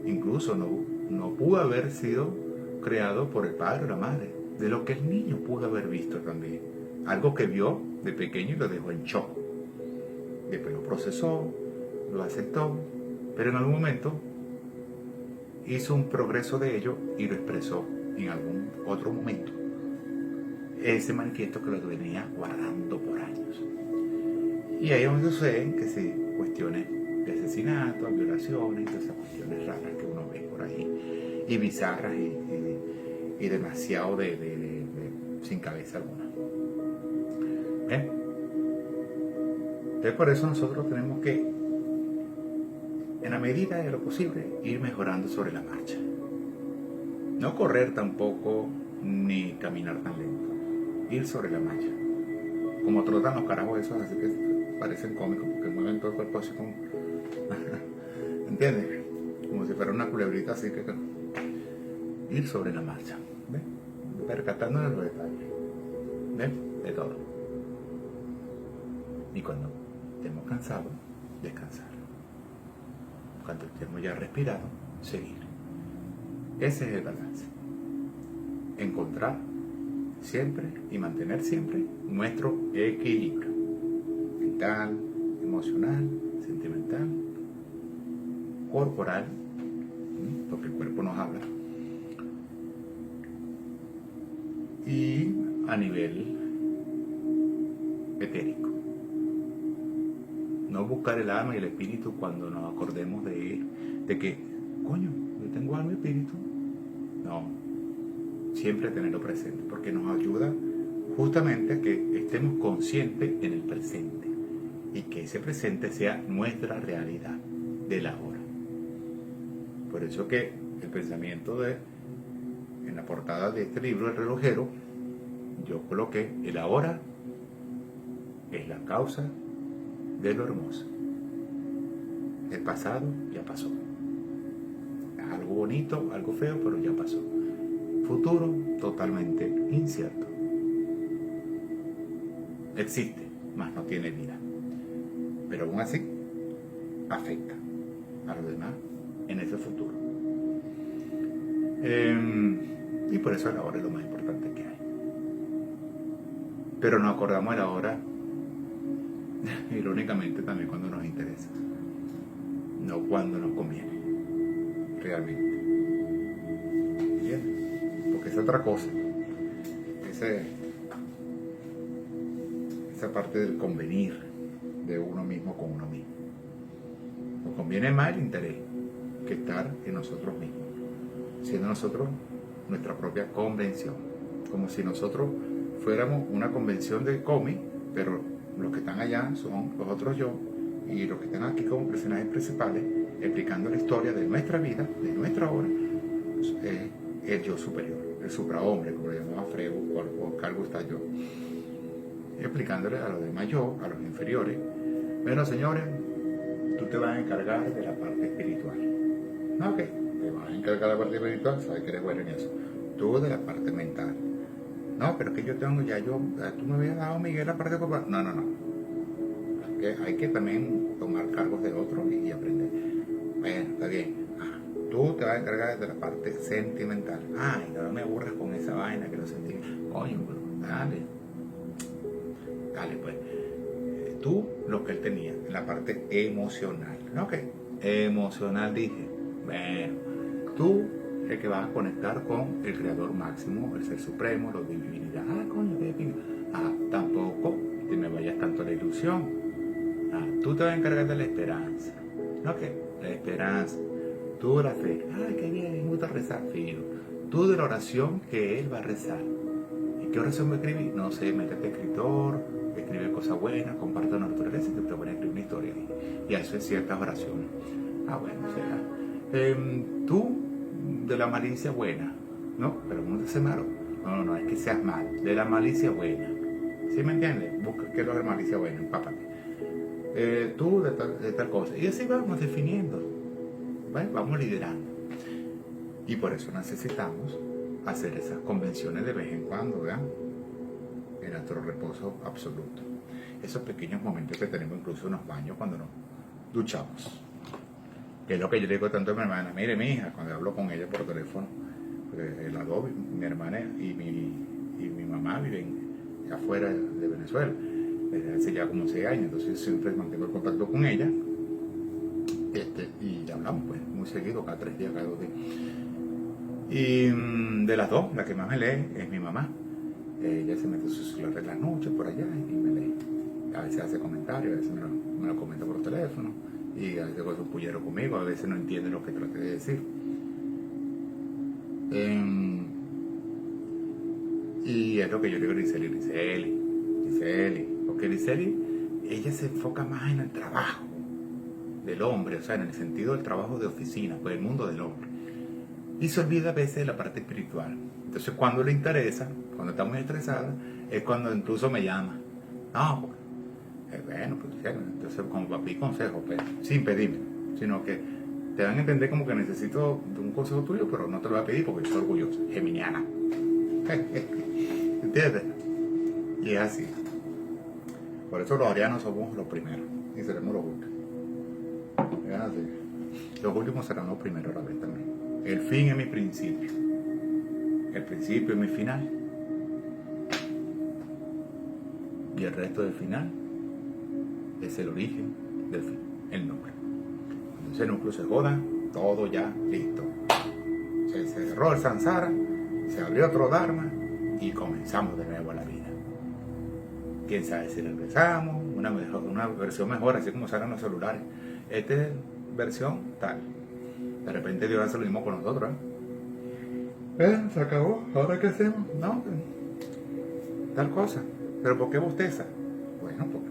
Incluso no pudo haber sido creado por el padre o la madre, de lo que el niño pudo haber visto también. Algo que vio de pequeño y lo dejó en shock. Después lo procesó, lo aceptó, pero en algún momento hizo un progreso de ello y lo expresó en algún otro momento. Ese manifiesto que lo venía guardando por años. Y ahí es donde suceden que sí, cuestiones de asesinatos, violaciones, todas esas cuestiones raras que uno ve por ahí, y bizarras y demasiado sin cabeza alguna. ¿Ven? Entonces por eso nosotros tenemos que, en la medida de lo posible, ir mejorando sobre la marcha. No correr tampoco, ni caminar tan lento. Ir sobre la marcha. Como trotan los carajos esos, así que parecen cómicos, porque mueven todo el cuerpo así como... ¿Entiendes? Como si fuera una culebrita así que... Ir sobre la marcha. ¿Ves? Percatándonos de los detalles. ¿Ves? De todo. Y cuando estemos cansados, descansar. Cuando estemos ya respirados, seguir. Ese es el balance. Encontrar siempre y mantener siempre nuestro equilibrio mental, emocional, sentimental, corporal, porque el cuerpo nos habla, y a nivel etérico. No buscar el alma y el espíritu cuando nos acordemos de que, coño, yo tengo alma y espíritu. No, siempre tenerlo presente, porque nos ayuda justamente a que estemos conscientes en el presente y que ese presente sea nuestra realidad del ahora. Por eso que el pensamiento en la portada de este libro, El relojero, yo coloqué: el ahora es la causa de lo hermoso. El pasado ya pasó. Algo bonito, algo feo, pero ya pasó. Futuro totalmente incierto. Existe, mas no tiene vida. Pero aún así, afecta a los demás en ese futuro. Y por eso el ahora es lo más importante que hay. Pero nos acordamos del ahora, irónicamente, también cuando nos interesa. No cuando nos conviene. Realmente. ¿Entiendes? Porque es otra cosa. Esa parte del convenir de uno mismo con uno mismo. Nos conviene más el interés que estar en nosotros mismos, siendo nosotros nuestra propia convención, como si nosotros fuéramos una convención de cómic, pero los que están allá son los otros yo, y los que están aquí como personajes principales explicando la historia de nuestra vida, de nuestra obra, es el yo superior, el suprahombre, como lo llamaba Freud o Carl Gustav Jung, explicándole a los demás yo, a los inferiores: bueno, señores, tú te vas a encargar de la parte espiritual. No, ok, te vas a encargar de la parte espiritual, sabes que eres bueno en eso. Tú de la parte mental. No, pero es que yo tengo, tú me habías dado, Miguel, la parte corporal. No. Hay que también tomar cargos de otros y aprender. Bueno, está bien. Tú te vas a encargar de la parte sentimental. Ay, no me aburras con esa vaina que lo sentí. Coño, pero dale, pues. tú lo que él tenía, en la parte emocional. Ok, emocional dije, bueno, tú el que vas a conectar con el creador máximo, el ser supremo, la divinidad. Ah, coño, qué pinga. Ah, tampoco te me vayas tanto a la ilusión. Ah, tú te vas a encargar de la esperanza. Ok, la esperanza. Tú de la fe. Ay, qué bien, me gusta rezar, fijo. Tú de la oración que él va a rezar. ¿Y qué oración va a escribir? No sé, métete escritor, escribe cosas buenas, comparte la naturaleza y te van a escribir una historia. Y eso es ciertas oraciones. Ah, bueno, será. Tú de la malicia buena, ¿no? Pero uno dice malo. No, es que seas mal, de la malicia buena. ¿Sí me entiendes? Busca qué es lo de malicia buena, empápate. Tú de tal cosa. Y así vamos definiendo, ¿vale? Vamos liderando. Y por eso necesitamos hacer esas convenciones de vez en cuando, ¿verdad? En nuestro reposo absoluto. Esos pequeños momentos que tenemos incluso en los baños cuando nos duchamos. Que es lo que yo le digo tanto a mi hermana. Mire, mi hija, cuando hablo con ella por teléfono, las dos, mi hermana y mi mamá viven afuera de Venezuela desde hace ya como 6 años, entonces siempre mantengo el contacto con ella y hablamos pues muy seguido, cada 3 días, cada 2 días. Y de las dos, la que más me lee es mi mamá. Ella se mete su celular en las noches por allá y me lee. A veces hace comentarios, a veces me lo comenta por teléfono, y a veces con su pullero conmigo, a veces no entiende lo que traté de decir. Y es lo que yo le digo a Griseli, porque Griseli, ella se enfoca más en el trabajo del hombre, o sea, en el sentido del trabajo de oficina, pues el mundo del hombre. Y se olvida a veces de la parte espiritual. Entonces cuando le interesa, cuando está muy estresada, es cuando incluso me llama. No, bueno, pues entonces como papi consejo, pues, sin pedirme, sino que te van a entender como que necesito un consejo tuyo, pero no te lo voy a pedir porque soy orgullosa, geminiana. ¿Entiendes? Y es así. Por eso los arianos somos los primeros y seremos los últimos. Es así. Los últimos serán los primeros a la vez también. El fin es mi principio. El principio es mi final. Y el resto del final es el origen del fin, el núcleo. Cuando ese núcleo se joda, todo ya listo. Se cerró el samsara, se abrió otro dharma y comenzamos de nuevo la vida. Quién sabe si regresamos, una versión mejor, así como salen los celulares. Esta es versión tal. De repente Dios hace lo mismo con nosotros, se acabó, ¿ahora qué hacemos? No, tal cosa. ¿Pero por qué bosteza? Bueno, porque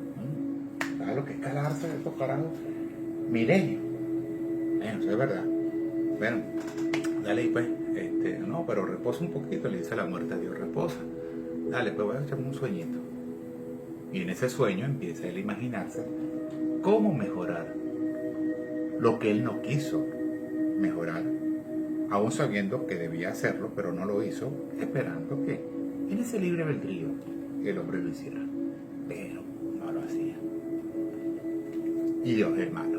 ¿sabes lo que es calarse de estos carajos? Milenios. Bueno, eso es verdad. Bueno, dale pues, no, pero reposa un poquito, le dice la muerte a Dios, reposa. Dale, pues voy a echarme un sueñito. Y en ese sueño empieza él a imaginarse cómo mejorar lo que él no quiso mejorar, aún sabiendo que debía hacerlo, pero no lo hizo, esperando que en ese libre albedrío el hombre lo hiciera, pero no lo hacía. Y Dios es malo.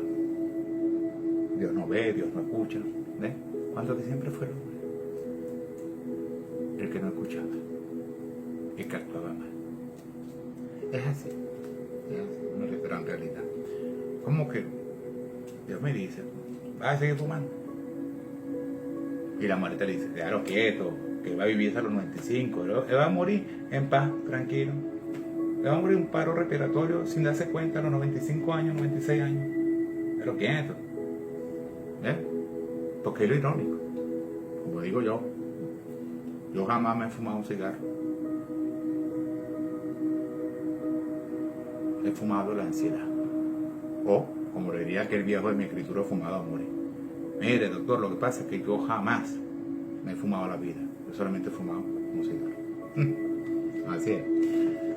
Dios no ve, Dios no escucha. ¿Ves? ¿Cuánto que siempre fue el hombre? El que no escuchaba, el que actuaba mal. Es así, una gran realidad. Como que Dios me dice, vas a seguir fumando. Y la muerte le dice, déjalo quieto, que va a vivir hasta los 95, él va a morir en paz, tranquilo. Le va a morir un paro respiratorio sin darse cuenta a los 95 años, 96 años. Déjalo quieto. ¿Ves? Porque es lo irónico. Como digo yo jamás me he fumado un cigarro. He fumado la ansiedad. O, como le diría aquel viejo de mi escritura, he fumado a morir. Mire, doctor, lo que pasa es que yo jamás me he fumado la vida. Yo solamente he fumado un cigarro. Así es.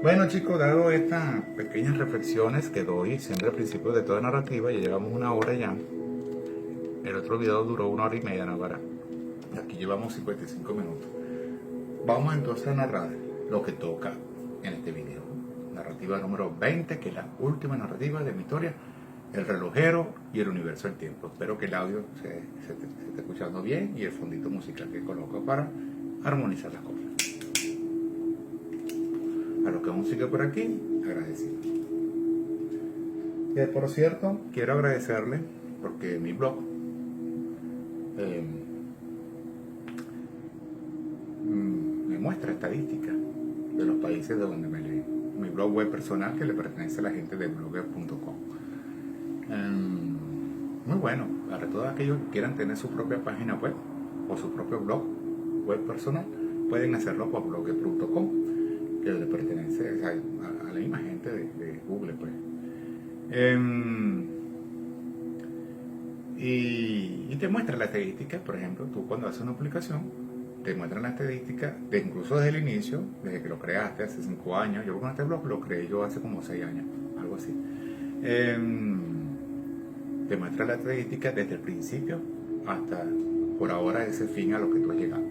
Bueno, chicos, dado estas pequeñas reflexiones que doy siempre al principio de toda narrativa, ya llevamos 1 hora ya. El otro video duró 1 hora y media, ¿no? Y aquí llevamos 55 minutos. Vamos entonces a narrar lo que toca en este video. Narrativa número 20, que es la última narrativa de mi historia, el relojero y el universo del tiempo. Espero que el audio se esté escuchando bien y el fondito musical que coloco para armonizar las cosas. A los que aún siguen por aquí, agradecido. Por cierto, quiero agradecerle porque mi blog me muestra estadísticas de los países de donde me leen. Mi blog web personal que le pertenece a la gente de blogger.com. Muy bueno, para todos aquellos que quieran tener su propia página web o su propio blog web personal, pueden hacerlo por blogger.com, que le pertenece a la misma gente de Google, pues. Y te muestra la estadística. Por ejemplo, tú cuando haces una publicación te muestran la estadística incluso desde el inicio, desde que lo creaste hace 5 años. Yo con este blog lo creé yo hace como 6 años, algo así. Te muestra la estadística desde el principio hasta por ahora ese fin a lo que tú has llegado,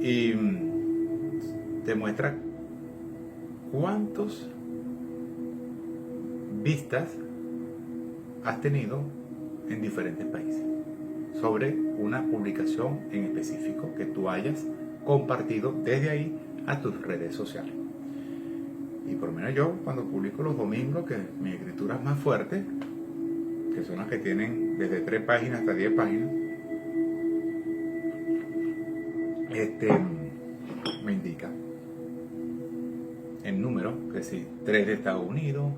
y te muestra cuántos vistas has tenido en diferentes países sobre una publicación en específico que tú hayas compartido desde ahí a tus redes sociales. Y por lo menos yo, cuando publico los domingos, que mi escritura es más fuerte, que son las que tienen desde 3 páginas hasta 10 páginas, me indica el número, que si 3 de Estados Unidos,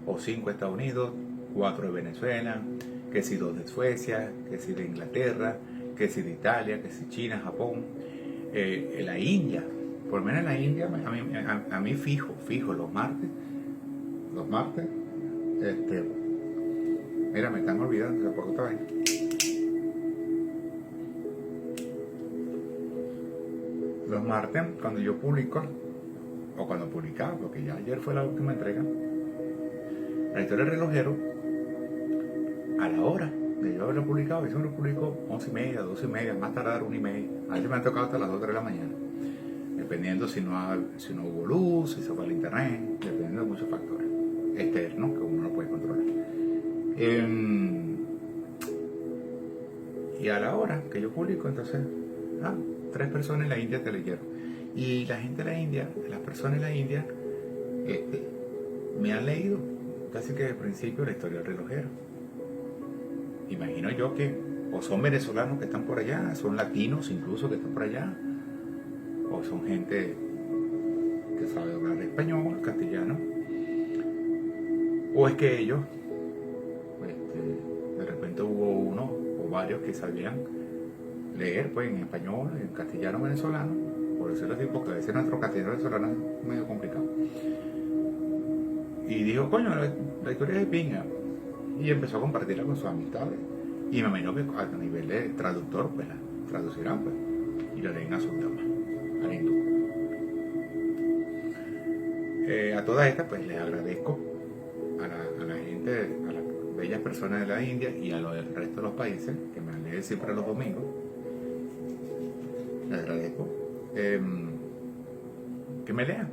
o 5 de Estados Unidos, 4 de Venezuela, que si 2 de Suecia, que si de Inglaterra, que si de Italia, que si China, Japón, la India. Por lo menos en la India, a mí fijo los martes, mira, me están olvidando, por otra vez. Los martes, cuando yo publico, o cuando publicaba, porque ya ayer fue la última entrega, la historia del relojero, a la hora de yo haberlo publicado, yo siempre lo publico 11:30, 12:30, más tardar 1:30. A veces me han tocado hasta las 2, 3 de la mañana, dependiendo si no hubo luz, si se fue al internet, dependiendo de muchos factores externos que uno no puede controlar. Y a la hora que yo publico, entonces 3 personas en la India te leyeron. Y la gente de la India, las personas en la India, me han leído casi que desde el principio la historia del relojero. Imagino yo que o son venezolanos que están por allá, son latinos incluso que están por allá, o son gente que sabe hablar español, castellano, o es que ellos, de repente hubo uno o varios que sabían leer pues en español, en castellano venezolano, por decirlo así, porque a veces nuestro castellano venezolano es medio complicado, y dijo, coño, la historia es de pinga, y empezó a compartirla con sus amistades, y me imagino que a nivel de traductor pues la traducirán pues, y la leen a sus damas, al hindú. A todas estas pues les agradezco a la gente, a las bellas personas de la India y a los del resto de los países que me leen siempre los domingos. Les agradezco que me lean,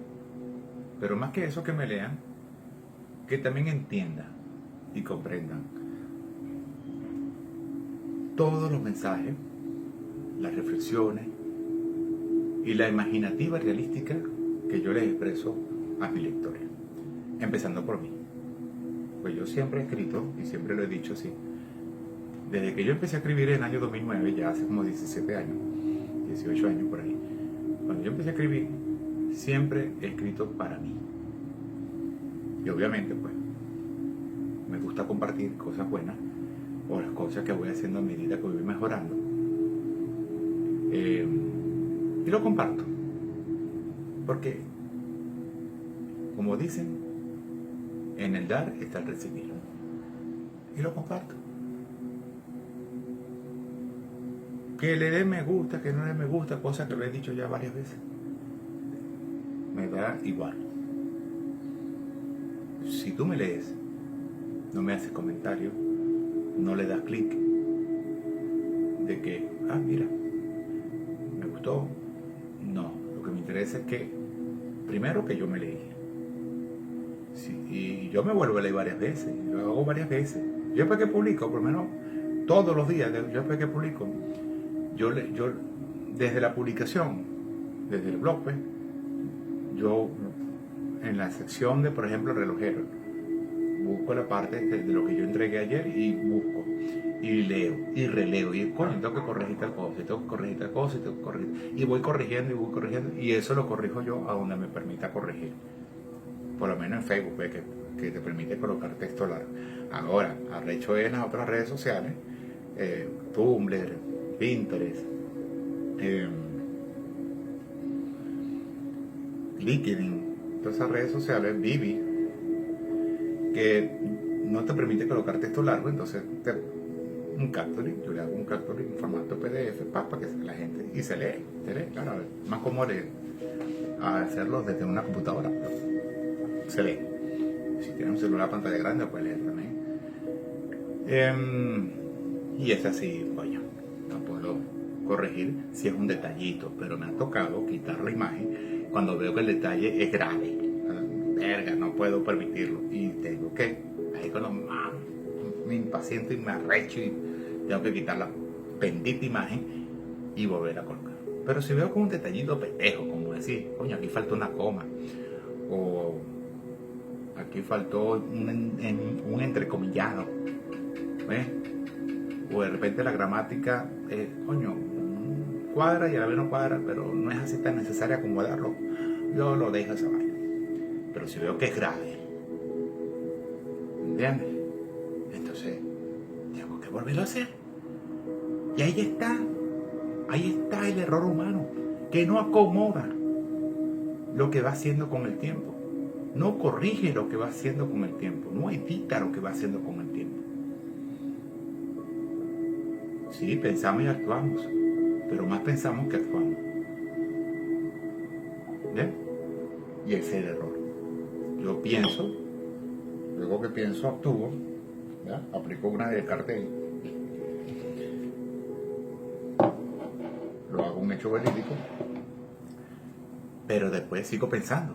pero más que eso, que me lean, que también entiendan y comprendan todos los mensajes, las reflexiones y la imaginativa realística que yo les expreso a mis lectores, empezando por mí. Pues yo siempre he escrito, y siempre lo he dicho así, desde que yo empecé a escribir en el año 2009, ya hace como 17 años, 18 años por ahí, cuando yo empecé a escribir, siempre he escrito para mí. Y obviamente pues me gusta compartir cosas buenas o las cosas que voy haciendo a medida que voy mejorando, y lo comparto porque, como dicen, en el dar está el recibir, y lo comparto. Que le dé me gusta, que no le dé me gusta, cosas que lo he dicho ya varias veces, me da igual. Si tú me lees, no me haces comentario, no le das clic de que, mira, me gustó. No, lo que me interesa es que, primero, que yo me leí. Sí, y yo me vuelvo a leer varias veces, lo hago varias veces. Yo después que publico, por lo menos todos los días, yo después que publico, yo desde la publicación, desde el blog, pues, yo en la sección de, por ejemplo, relojero, busco la parte de lo que yo entregué ayer y busco. Y leo, y releo, y coño, tengo que corregir tal cosa, y tengo que corregir tal cosa, y tengo que corregir. Y voy corrigiendo, y eso lo corrijo yo a donde me permita corregir. Por lo menos en Facebook, pues, que te permite colocar texto largo. Ahora, arrecho en las otras redes sociales, Tumblr, Pinterest, LinkedIn, todas esas redes sociales, Vivi, que no te permite colocar texto largo, entonces un capturing, yo le hago un capturing en formato PDF para que la gente, y se lee, claro, más cómodo hacerlo desde una computadora, pero se lee. Si tienes un celular a pantalla grande, puedes leer también. Y es así, coño, no puedo corregir si es un detallito, pero me ha tocado quitar la imagen cuando veo que el detalle es grave. Verga, no puedo permitirlo, y tengo que, ahí cuando me impaciento y me arrecho y tengo que quitar la bendita imagen y volver a colocar. Pero si veo con un detallito pendejo, como decir, coño, aquí faltó una coma, o aquí faltó un entrecomillado, ¿ves? O de repente la gramática, coño, cuadra y a la vez no cuadra, pero no es así tan necesaria acomodarlo, yo lo dejo esa vaina. Pero si veo que es grave, ¿entiendes? Entonces tengo que volverlo a hacer. Y ahí está el error humano, que no acomoda lo que va haciendo con el tiempo, no corrige lo que va haciendo con el tiempo, no edita lo que va haciendo con el tiempo. Sí, pensamos y actuamos, pero más pensamos que actuamos. ¿Bien? Y ese es el error. Yo pienso, luego que pienso actúo, ¿ya? Aplico una del cartel, lo hago un hecho verídico, pero después sigo pensando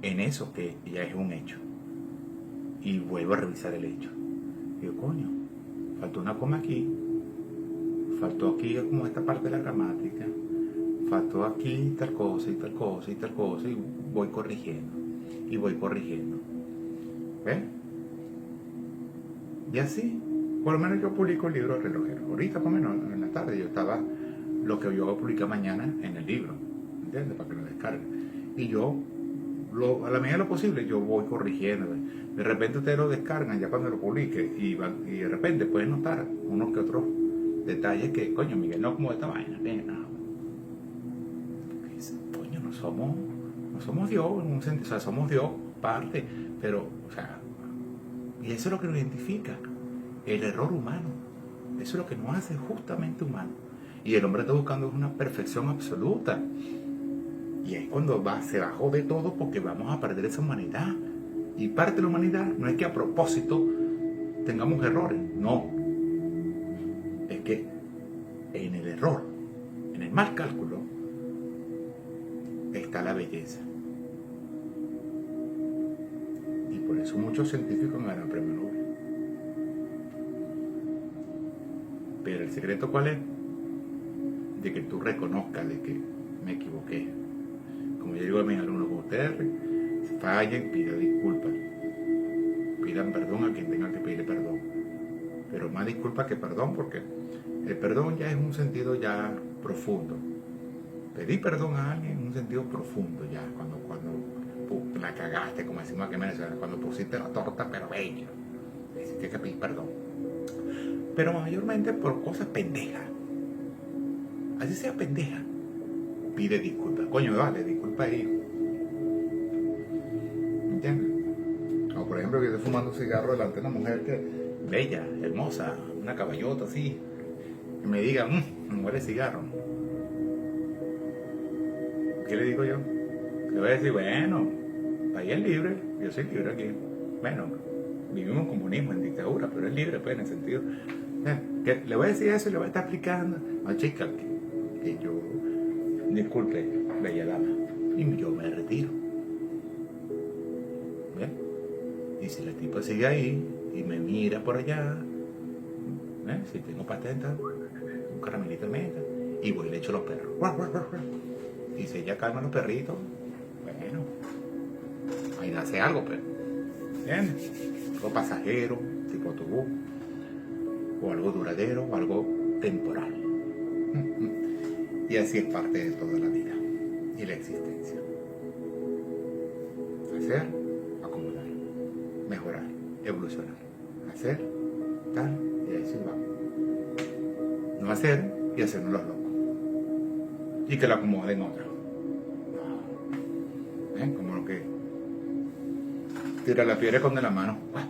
en eso que ya es un hecho y vuelvo a revisar el hecho. Digo, coño, faltó una coma aquí, faltó aquí como esta parte de la gramática, faltó aquí tal cosa y tal cosa y tal cosa, y voy corrigiendo y voy corrigiendo. ¿Ves? Y así, por lo menos yo publico el libro relojero. Ahorita, por lo menos en la tarde, yo estaba lo que yo voy a publicar mañana en el libro, ¿entiendes? Para que lo descarguen. Y yo, a la medida de lo posible, yo voy corrigiendo. De repente ustedes lo descargan ya cuando lo publique y de repente pueden notar unos que otros detalles que, coño, Miguel, no como esta vaina, coño, no somos Dios en un sentido, o sea, somos Dios parte, pero, o sea, y eso es lo que nos identifica, el error humano, eso es lo que nos hace justamente humanos, y el hombre está buscando una perfección absoluta, y es cuando se bajó de todo porque vamos a perder esa humanidad, y parte de la humanidad no es que a propósito tengamos errores, no, es que en el error, en el mal cálculo, está la belleza. Y por eso muchos científicos ganan el premio Nobel. Pero el secreto, ¿cuál es? De que tú reconozcas de que me equivoqué. Como yo digo a mis alumnos, como ustedes fallen, pidan disculpas. Pidan perdón a quien tenga que pedirle perdón. Pero más disculpas que perdón, porque el perdón ya es un sentido ya profundo. Pedir perdón a alguien en un sentido profundo ya, cuando la cagaste, como decimos aquí en Venezuela, cuando pusiste la torta pero bella, tienes que pedir perdón. Pero mayormente por cosas pendejas. Así sea pendeja, pide disculpas. Coño, vale, disculpa ahí. ¿Entiendes? O por ejemplo, que estoy fumando un cigarro delante de una mujer que bella, hermosa, una caballota así, y me diga, me huele cigarro. ¿Qué le digo yo? Le voy a decir, bueno, ahí es libre, yo soy libre aquí. Bueno, vivimos en comunismo, en dictadura, pero es libre, pues, en el sentido. Que le voy a decir eso y le voy a estar explicando. No, chica, que yo, disculpe, bella dama, y yo me retiro. ¿Ves? Y si la tipa sigue ahí y me mira por allá, si tengo patenta, un caramelito de menta, y voy y le echo los perros. Y si ella calma los perritos, bueno, ahí nace algo, pero ¿entiendes? Algo pasajero, tipo autobús, o algo duradero, o algo temporal. Y así es parte de toda la vida y la existencia. Hacer, acomodar, mejorar, evolucionar. Hacer, tal, y así vamos. No hacer y hacernos los locos. Y que lo acomoden otros. Como lo que tira la piedra con de la mano. Por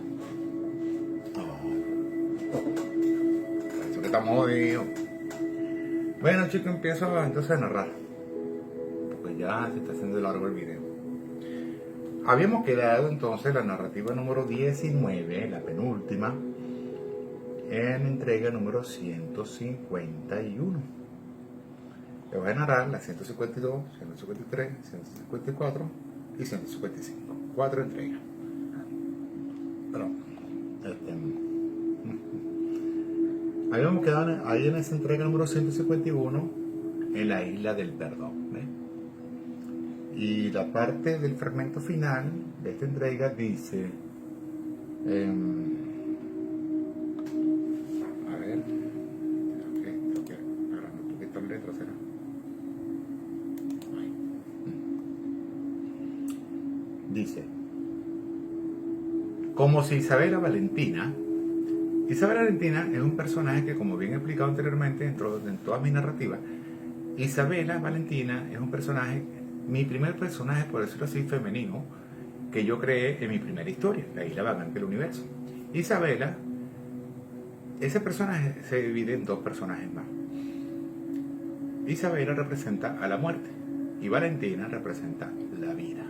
eso que estamos jodidos. Bueno, chicos, empiezo entonces a narrar. Porque ya se está haciendo largo el video. Habíamos quedado entonces la narrativa número 19, la penúltima, en entrega número 151. Le voy a narrar la 152, 153, 154 y 155. 4 entregas. Pero, habíamos quedado ahí en esa entrega número 151, en la isla del perdón. Y la parte del fragmento final de esta entrega dice, a ver, tengo que agarrar un poquito el letra, ¿será? Dice, como si Isabela Valentina es un personaje que, como bien he explicado anteriormente en todas mis narrativas, Isabela Valentina es un personaje, mi primer personaje, por decirlo así, femenino, que yo creé en mi primera historia, La Isla Vagante del Universo. Isabela, ese personaje se divide en dos personajes más. Isabela representa a la muerte y Valentina representa la vida.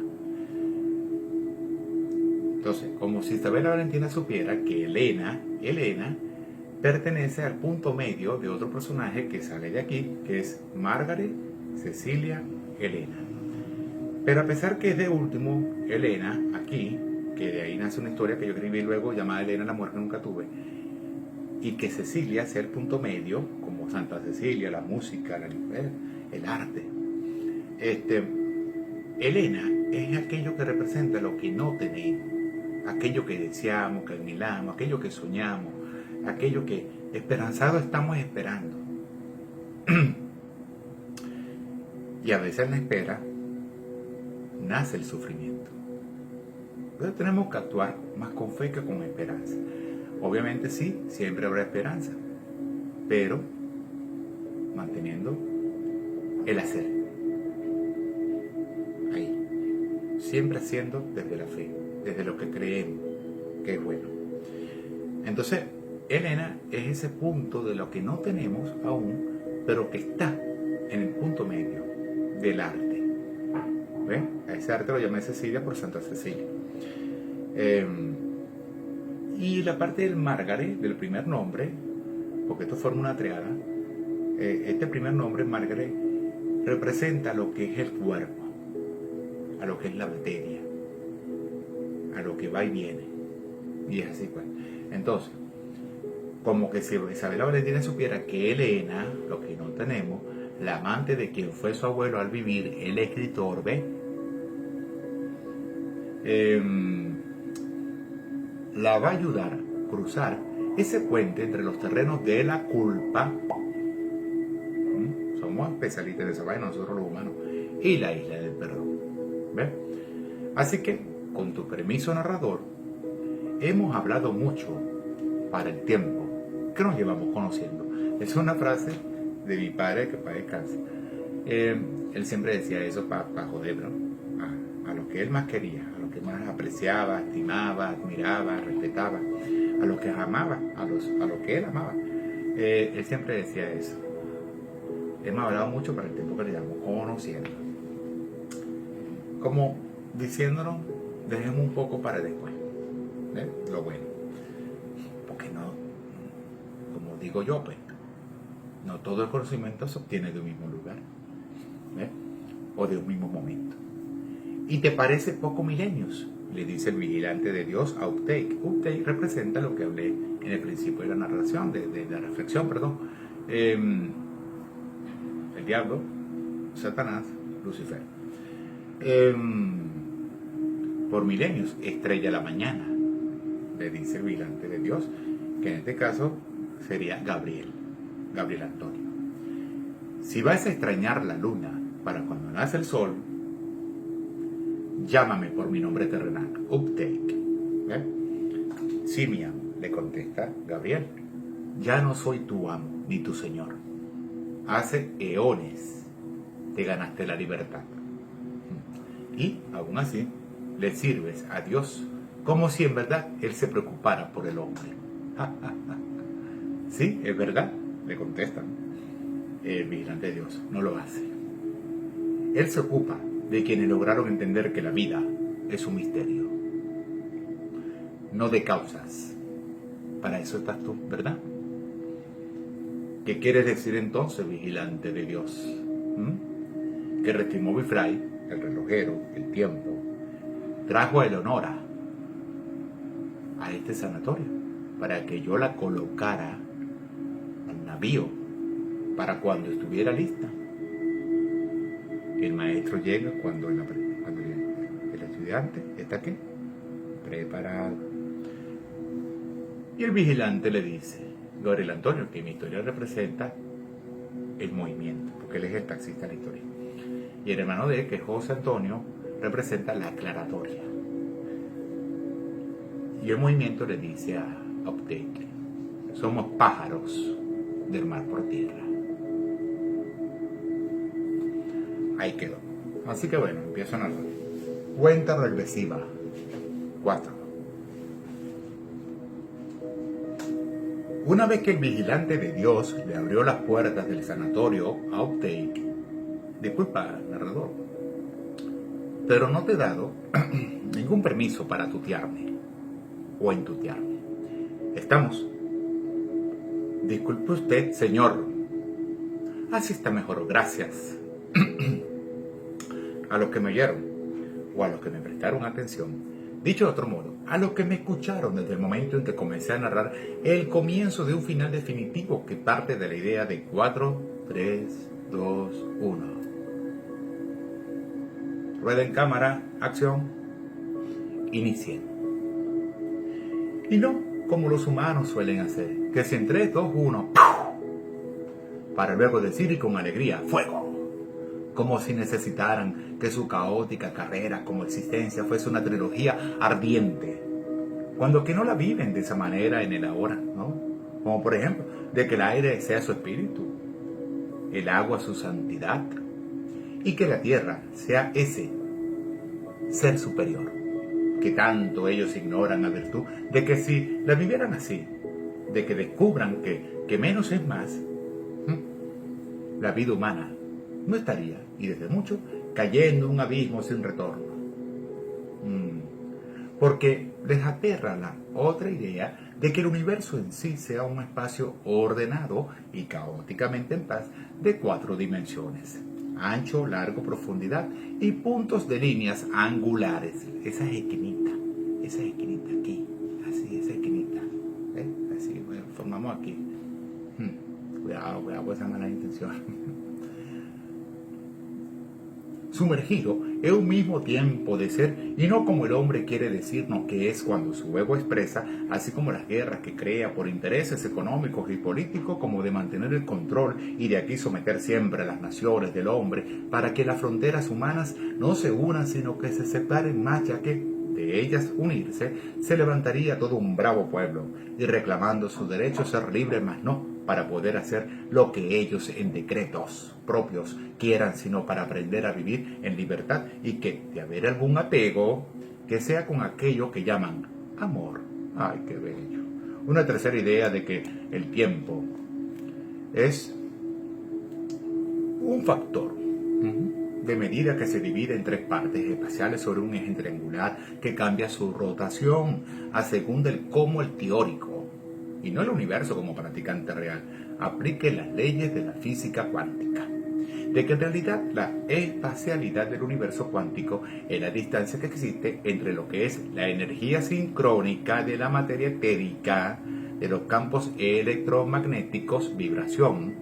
Entonces, como si Isabela Valentina supiera que Elena pertenece al punto medio de otro personaje que sale de aquí, que es Margaret, Cecilia, Elena. Pero a pesar que es de último, Elena, aquí, que de ahí nace una historia que yo escribí luego llamada Elena, la mujer que nunca tuve, y que Cecilia sea el punto medio, como Santa Cecilia, la música, el arte. Elena es aquello que representa lo que no tenemos, aquello que deseamos, que anhelamos, aquello que soñamos, aquello que esperanzados estamos esperando. Y a veces en la espera nace el sufrimiento. Entonces tenemos que actuar más con fe que con esperanza. Obviamente sí, siempre habrá esperanza, pero manteniendo el hacer. Ahí. Siempre haciendo desde la fe, desde lo que creemos que es bueno. Entonces, Elena es ese punto de lo que no tenemos aún, pero que está en el punto medio del arte. ¿Ven? A ese arte lo llamé Cecilia por Santa Cecilia. Y la parte del Margaret, del primer nombre, porque esto forma una triada, este primer nombre, Margaret, representa lo que es el cuerpo, a lo que es la materia, a lo que va y viene. Y es así, pues. Entonces, como que si Isabela Valentina supiera que Elena, lo que no tenemos, la amante de quien fue su abuelo al vivir, el escritor, ¿ve? La va a ayudar a cruzar ese puente entre los terrenos de la culpa, somos especialistas de esa vaina nosotros los humanos, y la isla del perdón. ¿Ves? Así que, con tu permiso, narrador, hemos hablado mucho para el tiempo que nos llevamos conociendo. Es una frase de mi padre, que para descanse. Él siempre decía eso para joder, ¿no? A lo que él más quería, a lo que más apreciaba, estimaba, admiraba, respetaba, a lo que amaba, a lo que él amaba. Él siempre decía eso. Hemos hablado mucho para el tiempo que le llevamos conociendo. Como diciéndonos, dejemos un poco para después. Lo bueno. Porque no, como digo yo, pues, no todo el conocimiento se obtiene de un mismo lugar, o de un mismo momento. ¿Y te parece poco milenios? Le dice el vigilante de Dios a Uptake. Uptake representa lo que hablé en el principio de la narración, de la reflexión, perdón. El diablo, Satanás, Lucifer. Por milenios, estrella la mañana, le dice el vigilante de Dios, que en este caso sería Gabriel Antonio. Si vas a extrañar la luna para cuando nace el sol, llámame por mi nombre terrenal, Uptake. ¿Ve? Sí, mi amo, le contesta Gabriel. Ya no soy tu amo ni tu señor. Hace eones te ganaste la libertad. Y aún así le sirves a Dios como si en verdad Él se preocupara por el hombre. Sí, es verdad, le contestan. El vigilante de Dios no lo hace. Él se ocupa de quienes lograron entender que la vida es un misterio, no de causas. Para eso estás tú, ¿verdad? ¿Qué quieres decir entonces, vigilante de Dios? Que Restimo Bifray, el relojero, el tiempo, trajo a Eleonora a este sanatorio para que yo la colocara al navío para cuando estuviera lista. El maestro llega cuando el estudiante está aquí, preparado. Y el vigilante le dice, Gabriel Antonio, que mi historia representa el movimiento, porque él es el taxista de la historia. Y el hermano de él, que es José Antonio, representa la aclaratoria. Y el movimiento le dice a Uptake, somos pájaros del mar por tierra. Ahí quedó. Así que bueno, empiezo a narrar. Cuenta regresiva 4. Una vez que el vigilante de Dios le abrió las puertas del sanatorio a Uptake, disculpa, narrador, pero no te he dado ningún permiso para tutearme o entutearme. ¿Estamos? Disculpe usted, señor. Así está mejor, gracias. A los que me oyeron o a los que me prestaron atención, dicho de otro modo, a los que me escucharon desde el momento en que comencé a narrar el comienzo de un final definitivo que parte de la idea de 4, 3, 2, 1. Rueda en cámara, acción, inicien. Y no como los humanos suelen hacer, que si en 3, 2, 1, para luego decir y con alegría, fuego. Como si necesitaran que su caótica carrera como existencia fuese una trilogía ardiente, cuando que no la viven de esa manera en el ahora, ¿no? Como por ejemplo, de que el aire sea su espíritu, el agua su santidad, y que la tierra sea ese ser superior, que tanto ellos ignoran a virtud de que si la vivieran así, de que descubran que menos es más, la vida humana no estaría, y desde mucho, cayendo en un abismo sin retorno. Porque les aterra la otra idea de que el universo en sí sea un espacio ordenado y caóticamente en paz de 4 dimensiones: ancho, largo, profundidad y puntos de líneas angulares. Esa esquinita aquí, así, esa esquinita, así, bueno, formamos aquí. Cuidado con esa mala intención. Sumergido en un mismo tiempo de ser, y no como el hombre quiere decirnos que es cuando su ego expresa, así como las guerras que crea por intereses económicos y políticos, como de mantener el control y de aquí someter siempre a las naciones del hombre para que las fronteras humanas no se unan sino que se separen más, ya que de ellas unirse se levantaría todo un bravo pueblo y reclamando su derecho a ser libre, más no para poder hacer lo que ellos en decretos propios quieran, sino para aprender a vivir en libertad, y que de haber algún apego, que sea con aquello que llaman amor. ¡Ay, qué bello! Una tercera idea de que el tiempo es un factor de medida que se divide en 3 partes espaciales sobre un eje triangular que cambia su rotación a según del cómo el teórico, y no el universo como practicante real, aplique las leyes de la física cuántica. De que en realidad la espacialidad del universo cuántico es la distancia que existe entre lo que es la energía sincrónica de la materia etérica, de los campos electromagnéticos, vibración,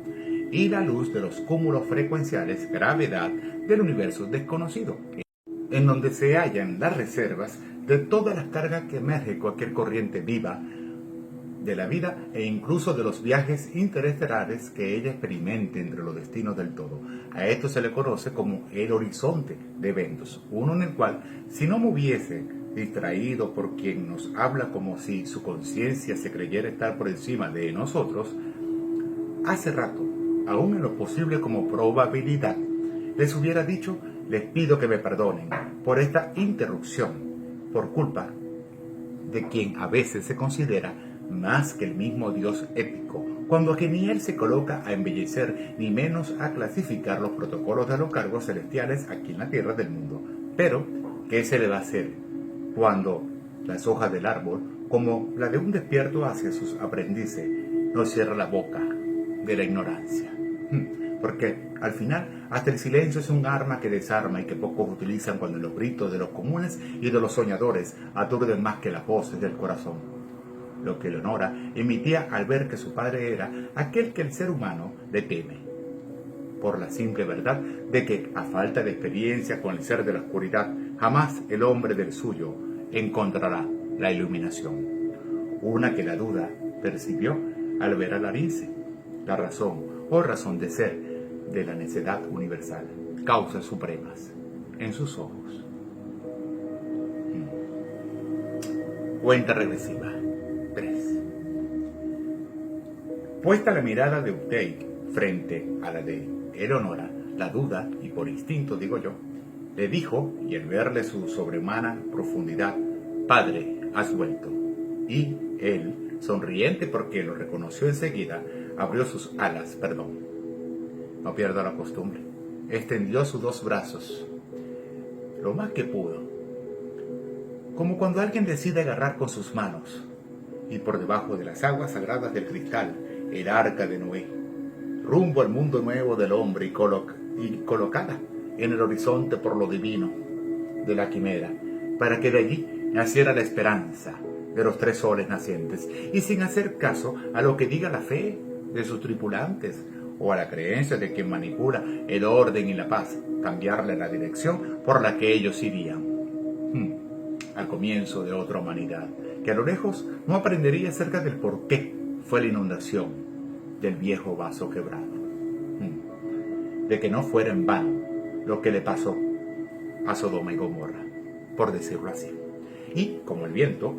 y la luz de los cúmulos frecuenciales, gravedad, del universo desconocido, en donde se hallan las reservas de todas las cargas que emerge cualquier corriente viva de la vida e incluso de los viajes interestelares que ella experimente entre los destinos del todo. A esto se le conoce como el horizonte de eventos, uno en el cual, si no me hubiese distraído por quien nos habla como si su conciencia se creyera estar por encima de nosotros, hace rato, aún en lo posible como probabilidad, les hubiera dicho: les pido que me perdonen por esta interrupción, por culpa de quien a veces se considera más que el mismo Dios ético, cuando que ni él se coloca a embellecer ni menos a clasificar los protocolos de los cargos celestiales aquí en la tierra del mundo. Pero, ¿qué se le va a hacer cuando las hojas del árbol, como la de un despierto hacia sus aprendices, no cierra la boca de la ignorancia? Porque al final hasta el silencio es un arma que desarma y que pocos utilizan cuando los gritos de los comunes y de los soñadores aturden más que las voces del corazón. Lo que Leonora emitía al ver que su padre era aquel que el ser humano le teme, por la simple verdad de que, a falta de experiencia con el ser de la oscuridad, jamás el hombre del suyo encontrará la iluminación. Una que la duda percibió al ver a Larince, la razón o razón de ser de la necedad universal, causas supremas en sus ojos. Cuenta regresiva. 3. Puesta la mirada de Updike frente a la de Eleonora, la duda, y por instinto digo yo, le dijo, y al verle su sobrehumana profundidad: Padre, has vuelto. Y él, sonriente porque lo reconoció enseguida, abrió sus alas, no pierda la costumbre, extendió sus dos brazos, lo más que pudo, como cuando alguien decide agarrar con sus manos, y por debajo de las aguas sagradas del cristal, el arca de Noé, rumbo al mundo nuevo del hombre y colocada en el horizonte por lo divino de la quimera, para que de allí naciera la esperanza de los 3 soles nacientes, y sin hacer caso a lo que diga la fe de sus tripulantes o a la creencia de quien manipula el orden y la paz, cambiarle la dirección por la que ellos irían. Al comienzo de otra humanidad, que a lo lejos no aprendería acerca del por qué fue la inundación del viejo vaso quebrado. De que no fuera en vano lo que le pasó a Sodoma y Gomorra, por decirlo así. Y, como el viento,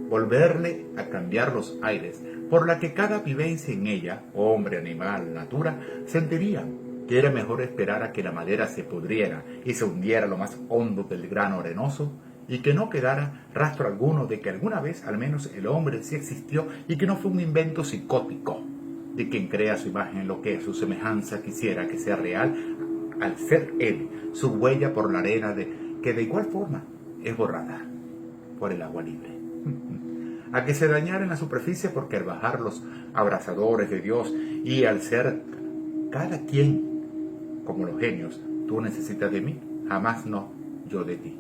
volverle a cambiar los aires, por la que cada vivencia en ella, hombre, animal, natura, sentirían que era mejor esperar a que la madera se pudriera y se hundiera lo más hondo del grano arenoso, y que no quedara rastro alguno de que alguna vez al menos el hombre sí existió y que no fue un invento psicótico de quien crea su imagen lo que a su semejanza quisiera que sea real, al ser él su huella por la arena que de igual forma es borrada por el agua libre. A que se dañara en la superficie porque al bajar los abrasadores de Dios y al ser cada quien como los genios, tú necesitas de mí, jamás no yo de ti.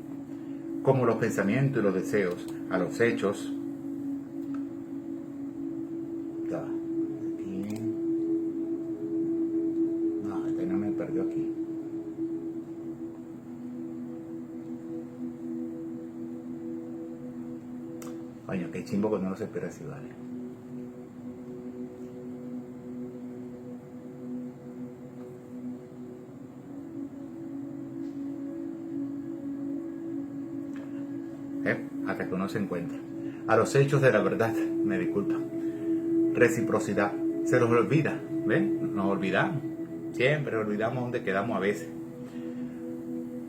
Como los pensamientos y los deseos a los hechos. No, este no me perdió aquí. Coño, qué chimbo cuando no se espera así, vale. Hasta que uno se encuentra. A los hechos de la verdad, me disculpa. Reciprocidad. Se los olvida, ¿ven? Nos olvidamos. Siempre olvidamos dónde quedamos a veces.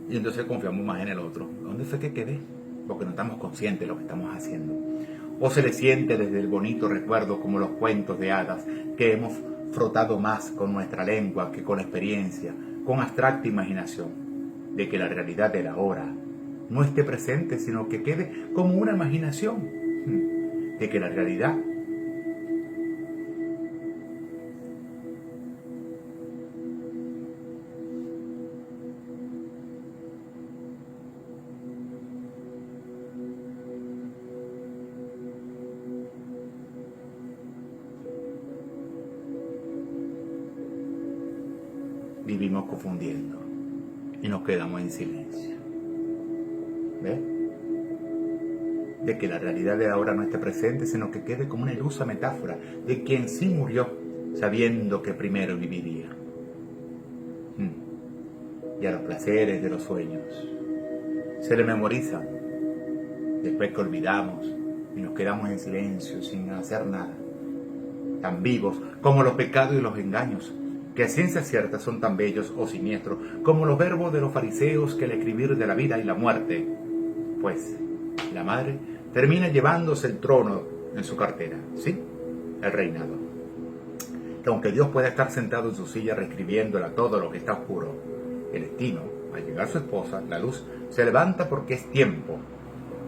Y entonces confiamos más en el otro. ¿Dónde fue que quedé? Porque no estamos conscientes de lo que estamos haciendo. O se le siente desde el bonito recuerdo como los cuentos de hadas que hemos frotado más con nuestra lengua que con experiencia, con abstracta imaginación, de que la realidad de la hora no esté presente, sino que quede como una imaginación, de que la realidad vivimos confundiendo y nos quedamos en silencio. ¿Ves? de que la realidad de ahora no esté presente, sino que quede como una ilusa metáfora de quien sí murió, sabiendo que primero viviría. Y a los placeres de los sueños se le memorizan, después que olvidamos y nos quedamos en silencio sin hacer nada, tan vivos como los pecados y los engaños, que a ciencia cierta son tan bellos o siniestros como los verbos de los fariseos que al escribir de la vida y la muerte, pues la madre termina llevándose el trono en su cartera, ¿sí? El reinado. Que aunque Dios pueda estar sentado en su silla reescribiéndola todo lo que está oscuro, el destino, al llegar su esposa, la luz, se levanta porque es tiempo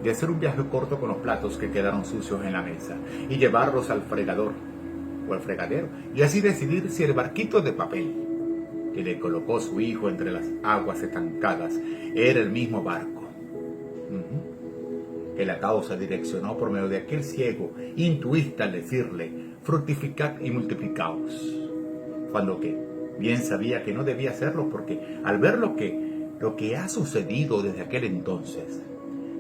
de hacer un viaje corto con los platos que quedaron sucios en la mesa y llevarlos al fregador o al fregadero, y así decidir si el barquito de papel que le colocó su hijo entre las aguas estancadas era el mismo barco que la causa direccionó por medio de aquel ciego intuista al decirle: fructificad y multiplicaos, cuando que bien sabía que no debía hacerlo, porque al ver lo que ha sucedido desde aquel entonces,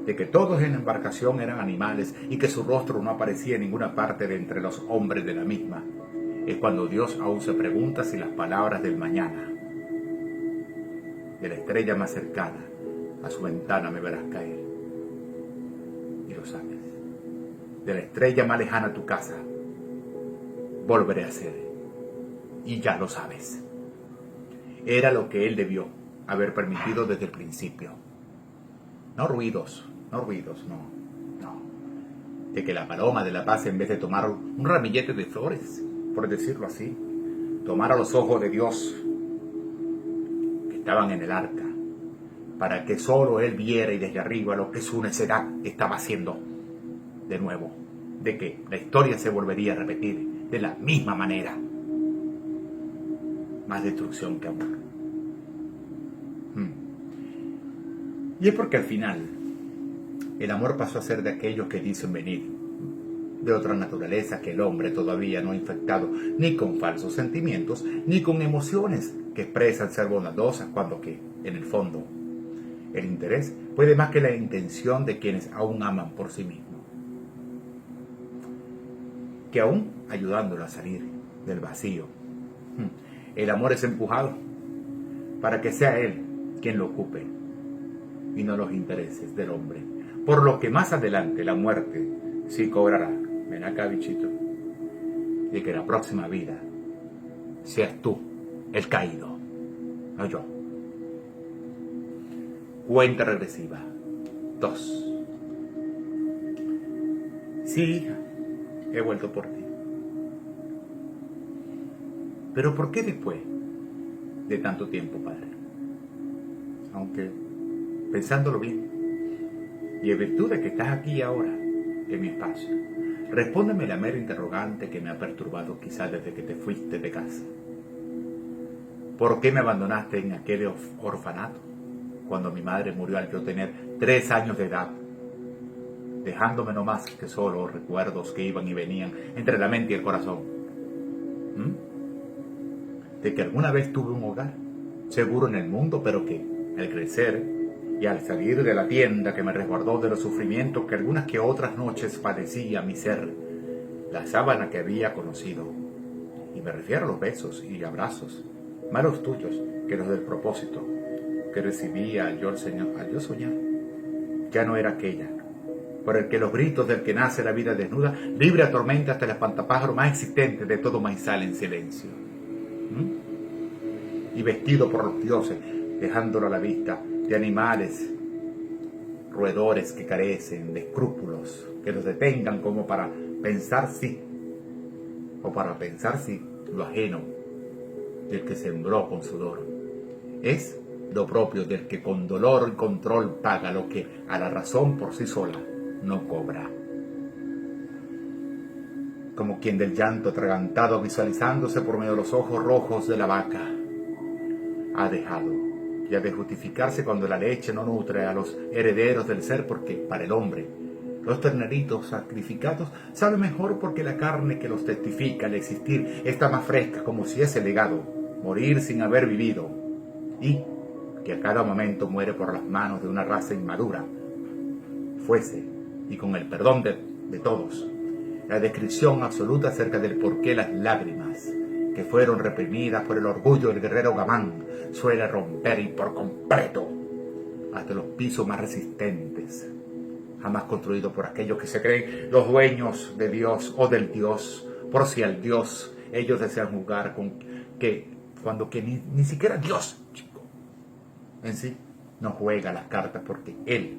de que todos en la embarcación eran animales y que su rostro no aparecía en ninguna parte de entre los hombres de la misma, es cuando Dios aún se pregunta si las palabras del mañana, de la estrella más cercana a su ventana me verás caer. Y lo sabes. De la estrella más lejana a tu casa volveré a ser. Y ya lo sabes. Era lo que él debió haber permitido desde el principio. No ruidos, no. De que la paloma de la paz, en vez de tomar un ramillete de flores, por decirlo así, tomara los ojos de Dios que estaban en el arca, para que solo él viera y desde arriba lo que su necedad estaba haciendo de nuevo, de que la historia se volvería a repetir de la misma manera. Más destrucción que amor. Y es porque al final el amor pasó a ser de aquellos que dicen venir de otra naturaleza que el hombre todavía no ha infectado ni con falsos sentimientos ni con emociones que expresan ser bondadosas, cuando que, en el fondo, el interés puede más que la intención de quienes aún aman por sí mismos, que aún ayudándolo a salir del vacío, el amor es empujado para que sea él quien lo ocupe y no los intereses del hombre, por lo que más adelante la muerte sí cobrará, ven acá bichito, de que la próxima vida seas tú el caído, no yo. Cuenta regresiva 2. Sí, hija, he vuelto por ti. Pero ¿por qué después de tanto tiempo, padre? Aunque, pensándolo bien, y en virtud de que estás aquí ahora, en mi espacio, respóndeme la mera interrogante que me ha perturbado quizás desde que te fuiste de casa. ¿Por qué me abandonaste en aquel orfanato, cuando mi madre murió al yo tener 3 años de edad, dejándome no más que solo recuerdos que iban y venían entre la mente y el corazón? De que alguna vez tuve un hogar, seguro en el mundo, pero que, al crecer y al salir de la tienda que me resguardó de los sufrimientos que algunas que otras noches padecía mi ser, la sábana que había conocido, y me refiero a los besos y abrazos, más los tuyos que los del propósito, que recibía al yo soñar, ya no era aquella, por el que los gritos del que nace la vida desnuda, libre a tormenta hasta el espantapájaro más existente de todo maizal en silencio. Y vestido por los dioses, dejándolo a la vista de animales roedores que carecen de escrúpulos, que los detengan como para pensar sí, o para pensar si lo ajeno del que sembró con sudor es lo propio del que con dolor y control paga lo que a la razón por sí sola no cobra. Como quien del llanto atragantado, visualizándose por medio de los ojos rojos de la vaca, ha dejado ya de justificarse cuando la leche no nutre a los herederos del ser, porque para el hombre los terneritos sacrificados saben mejor, porque la carne que los testifica al existir está más fresca, como si ese legado, morir sin haber vivido, y que a cada momento muere por las manos de una raza inmadura, fuese y con el perdón de todos. La descripción absoluta acerca del por qué las lágrimas, que fueron reprimidas por el orgullo del guerrero Gamán, suele romper y por completo hasta los pisos más resistentes, jamás construidos por aquellos que se creen los dueños de Dios o del Dios, por si al Dios ellos desean jugar con cuando ni siquiera Dios, chico, en sí no juega las cartas, porque Él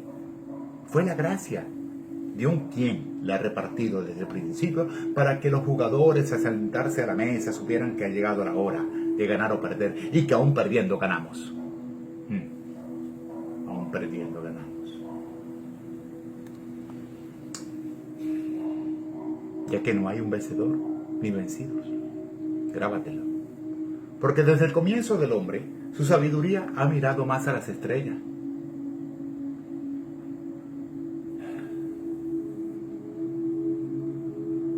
fue la gracia de un quien la ha repartido desde el principio para que los jugadores al sentarse a la mesa supieran que ha llegado la hora de ganar o perder, y que aún perdiendo ganamos. Aún perdiendo ganamos. Ya que no hay un vencedor ni vencidos. Grábatelo. Porque desde el comienzo del hombre, su sabiduría ha mirado más a las estrellas.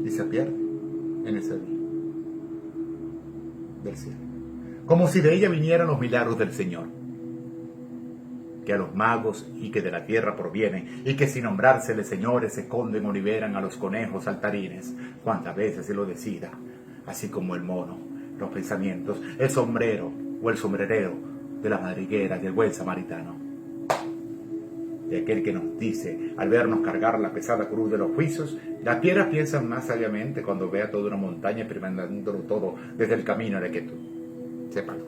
Y se pierde en ese día del cielo. Como si de ella vinieran los milagros del Señor, que a los magos y que de la tierra provienen, y que sin nombrárseles señores esconden o liberan a los conejos saltarines, cuantas veces se lo decida, así como el mono, los pensamientos, el sombrero o el sombrerero de la madriguera del buen samaritano, de aquel que nos dice, al vernos cargar la pesada cruz de los juicios, las piedras piensan más sabiamente cuando vea toda una montaña experimentándolo todo desde el camino de quietud. Sépalo.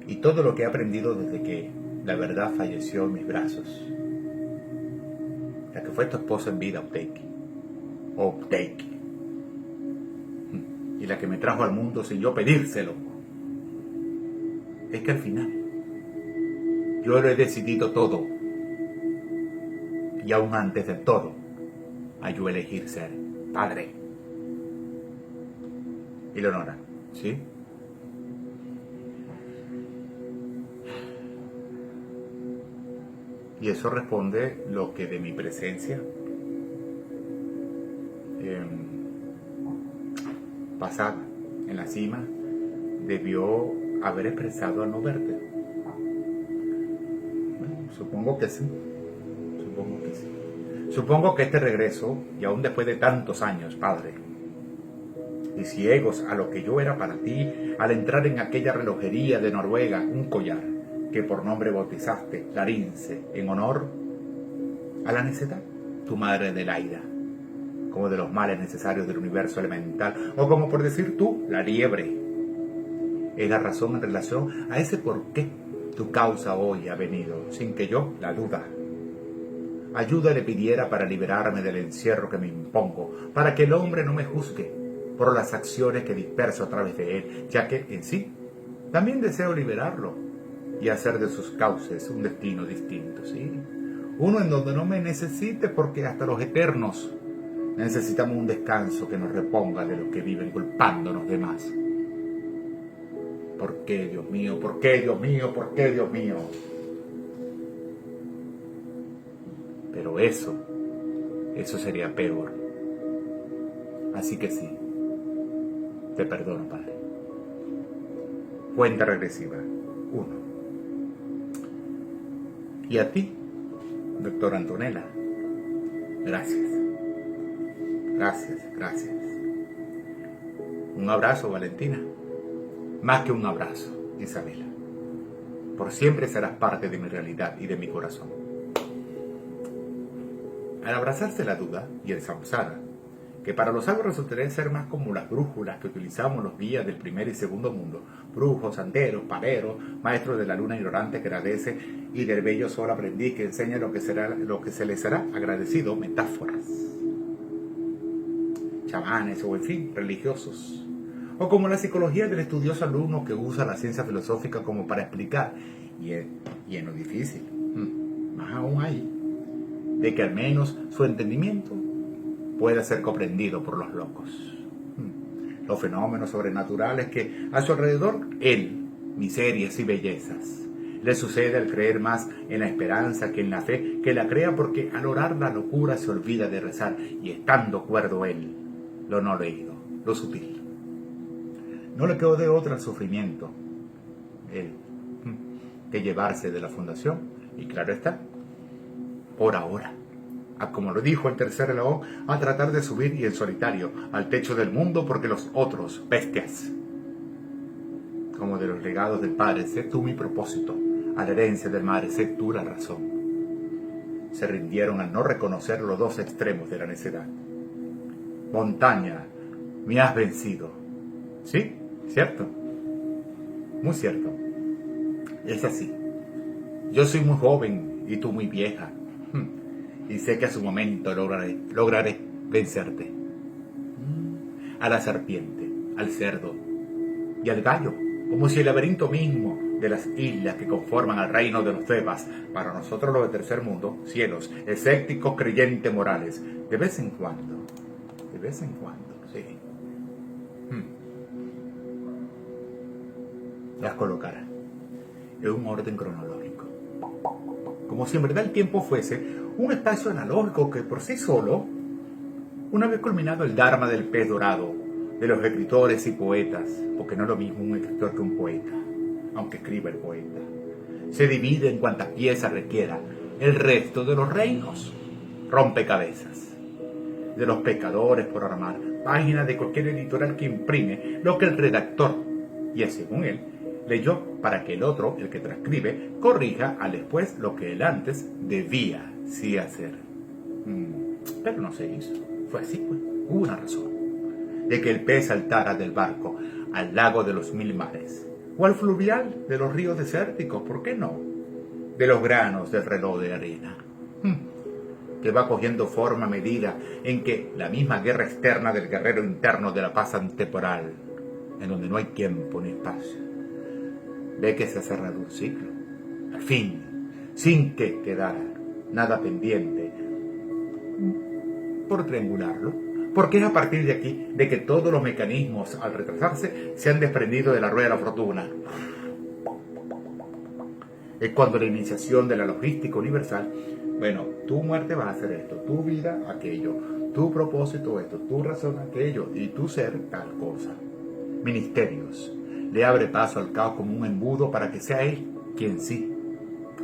Y todo lo que he aprendido desde que la verdad falleció en mis brazos, la que fue tu esposa en vida, Uptake, y la que me trajo al mundo sin yo pedírselo, es que al final yo lo he decidido todo, y aún antes de todo a yo elegir ser padre. Y Leonora, ¿sí? Y eso responde lo que de mi presencia pasada en la cima debió haber expresado al no verte. Bueno, supongo que sí. Supongo que este regreso, y aún después de tantos años, Padre, y ciegos a lo que yo era para ti, al entrar en aquella relojería de Noruega, un collar que por nombre bautizaste, Larince, en honor a la necedad, tu madre Adelaida, como de los males necesarios del universo elemental, o como por decir tú, la liebre, es la razón en relación a ese por qué tu causa hoy ha venido, sin que yo la duda. Ayuda le pidiera para liberarme del encierro que me impongo, para que el hombre no me juzgue por las acciones que disperso a través de él, ya que en sí también deseo liberarlo y hacer de sus cauces un destino distinto, ¿sí? Uno en donde no me necesite, porque hasta los eternos necesitamos un descanso que nos reponga de los que viven culpándonos de más. ¿Por qué, Dios mío? ¿Por qué, Dios mío? ¿Por qué, Dios mío? Pero eso sería peor. Así que sí, te perdono, Padre. Cuenta regresiva. 1. Y a ti, doctora Antonella, gracias. Gracias. Un abrazo, Valentina. Más que un abrazo, Isabela. Por siempre serás parte de mi realidad y de mi corazón. Al abrazarse la duda y el samsara, que para los sabios resultaría ser más como las brújulas que utilizamos los guías del primer y segundo mundo, brujos, santeros, pareros, maestros de la luna ignorante que agradece y del bello sol aprendiz que enseña lo que se les será agradecido, metáforas, chamanes o en fin, religiosos, o como la psicología del estudioso alumno que usa la ciencia filosófica como para explicar, y en lo difícil, más aún hay, de que al menos su entendimiento pueda ser comprendido por los locos. Los fenómenos sobrenaturales que a su alrededor él, miserias y bellezas, le sucede al creer más en la esperanza que en la fe, que la crea, porque al orar la locura se olvida de rezar, y estando cuerdo él, lo no leído, lo sutil. No le quedó de otra al sufrimiento, él, que llevarse de la fundación, y claro está, por ahora. Como lo dijo el tercer león, a tratar de subir y en solitario al techo del mundo porque los otros, bestias, como de los legados del Padre, sé tú mi propósito, a la herencia del Madre, sé tú la razón. Se rindieron al no reconocer los dos extremos de la necedad. Montaña, me has vencido. ¿Sí? ¿Cierto? Muy cierto. Es así. Yo soy muy joven y tú muy vieja. Y sé que a su momento lograré vencerte. A la serpiente, al cerdo y al gallo, como si el laberinto mismo de las islas que conforman al reino de los Tebas, para nosotros los de tercer mundo, cielos, escépticos, creyentes, morales, de vez en cuando, sí, las colocara en un orden cronológico, como si en verdad el tiempo fuese un espacio analógico que por sí solo, una vez culminado el dharma del pez dorado, de los escritores y poetas, porque no es lo mismo un escritor que un poeta, aunque escriba el poeta, se divide en cuantas piezas requiera el resto de los reinos, rompecabezas, de los pecadores por armar, páginas de cualquier editorial que imprime lo que el redactor, y es según él, leyó para que el otro, el que transcribe, corrija al después lo que él antes debía sí hacer. Pero no se hizo. Fue así, pues. Hubo una razón. De que el pez saltara del barco al lago de los 1000 mares, o al fluvial de los ríos desérticos, ¿por qué no? De los granos del reloj de arena, que va cogiendo forma a medida en que la misma guerra externa del guerrero interno de la paz antemporal, en donde no hay tiempo ni espacio, ve que se ha cerrado un ciclo, al fin, sin que quedara nada pendiente por triangularlo, porque es a partir de aquí de que todos los mecanismos, al retrasarse, se han desprendido de la rueda de la fortuna. Es cuando la iniciación de la logística universal, bueno, tu muerte va a hacer esto, tu vida aquello, tu propósito esto, tu razón aquello, y tu ser tal cosa. Ministerios, le abre paso al caos como un embudo para que sea él quien sí,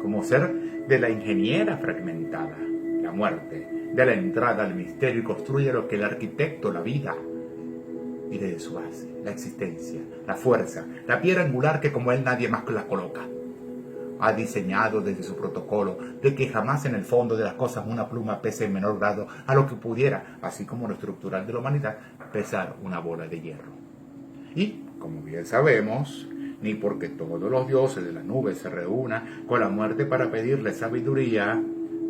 como ser de la ingeniera fragmentada, la muerte, de la entrada al misterio y construye lo que el arquitecto, la vida, y desde su base, la existencia, la fuerza, la piedra angular que como él nadie más la coloca. Ha diseñado desde su protocolo de que jamás en el fondo de las cosas una pluma pese en menor grado a lo que pudiera, así como lo estructural de la humanidad, pesar una bola de hierro. Y, como bien sabemos, ni porque todos los dioses de la nube se reúnan con la muerte para pedirle sabiduría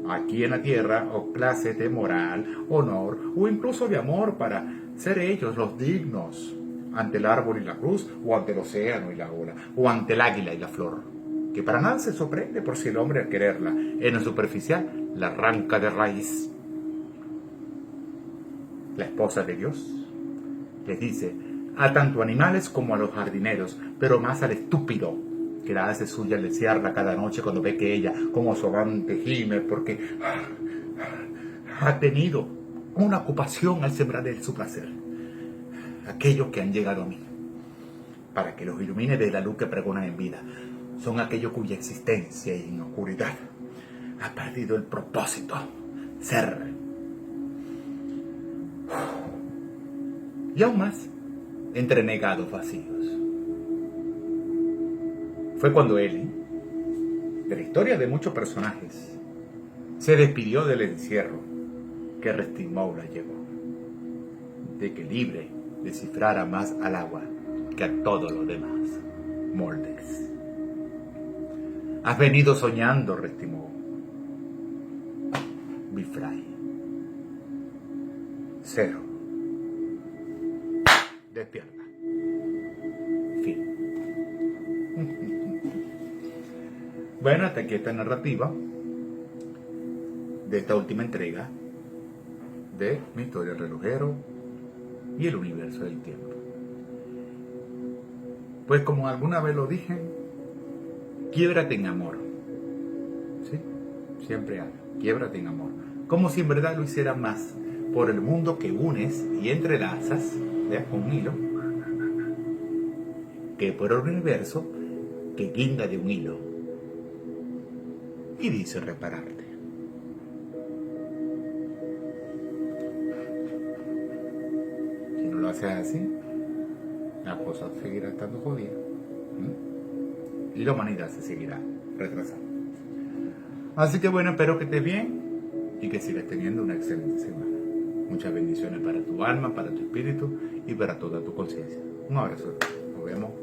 aquí en la tierra, o clase de moral, honor, o incluso de amor para ser ellos los dignos ante el árbol y la cruz, o ante el océano y la ola, o ante el águila y la flor, que para nada se sorprende por si el hombre al quererla, en lo superficial, la arranca de raíz. La esposa de Dios les dice a tanto animales como a los jardineros, pero más al estúpido, que la hace suya al desearla cada noche cuando ve que ella, como su amante, gime porque ha tenido una ocupación al sembrar de su placer. Aquellos que han llegado a mí, para que los ilumine de la luz que pregonan en vida, son aquellos cuya existencia en oscuridad ha perdido el propósito, ser. Y aún más, entre negados vacíos. Fue cuando Eli, de la historia de muchos personajes, se despidió del encierro que Restimou la llevó, de que libre descifrara más al agua que a todos los demás moldes. Has venido soñando, Restimou. Bifray. Cero. Despierta. Fin. Bueno, hasta aquí esta narrativa de esta última entrega de mi historia, el relojero y el universo del tiempo. Pues como alguna vez lo dije, quiébrate en amor. ¿Sí? Siempre haga, quiébrate en amor. Como si en verdad lo hiciera más por el mundo que unes y entrelazas, ¿ya? Con un hilo, que por el universo que guinda de un hilo y dice repararte. sea así, la cosa seguirá estando jodida. Y la humanidad se seguirá retrasando. Así que bueno, espero que estés bien y que sigas teniendo una excelente semana. Muchas bendiciones para tu alma, para tu espíritu y para toda tu conciencia. Un abrazo. Nos vemos.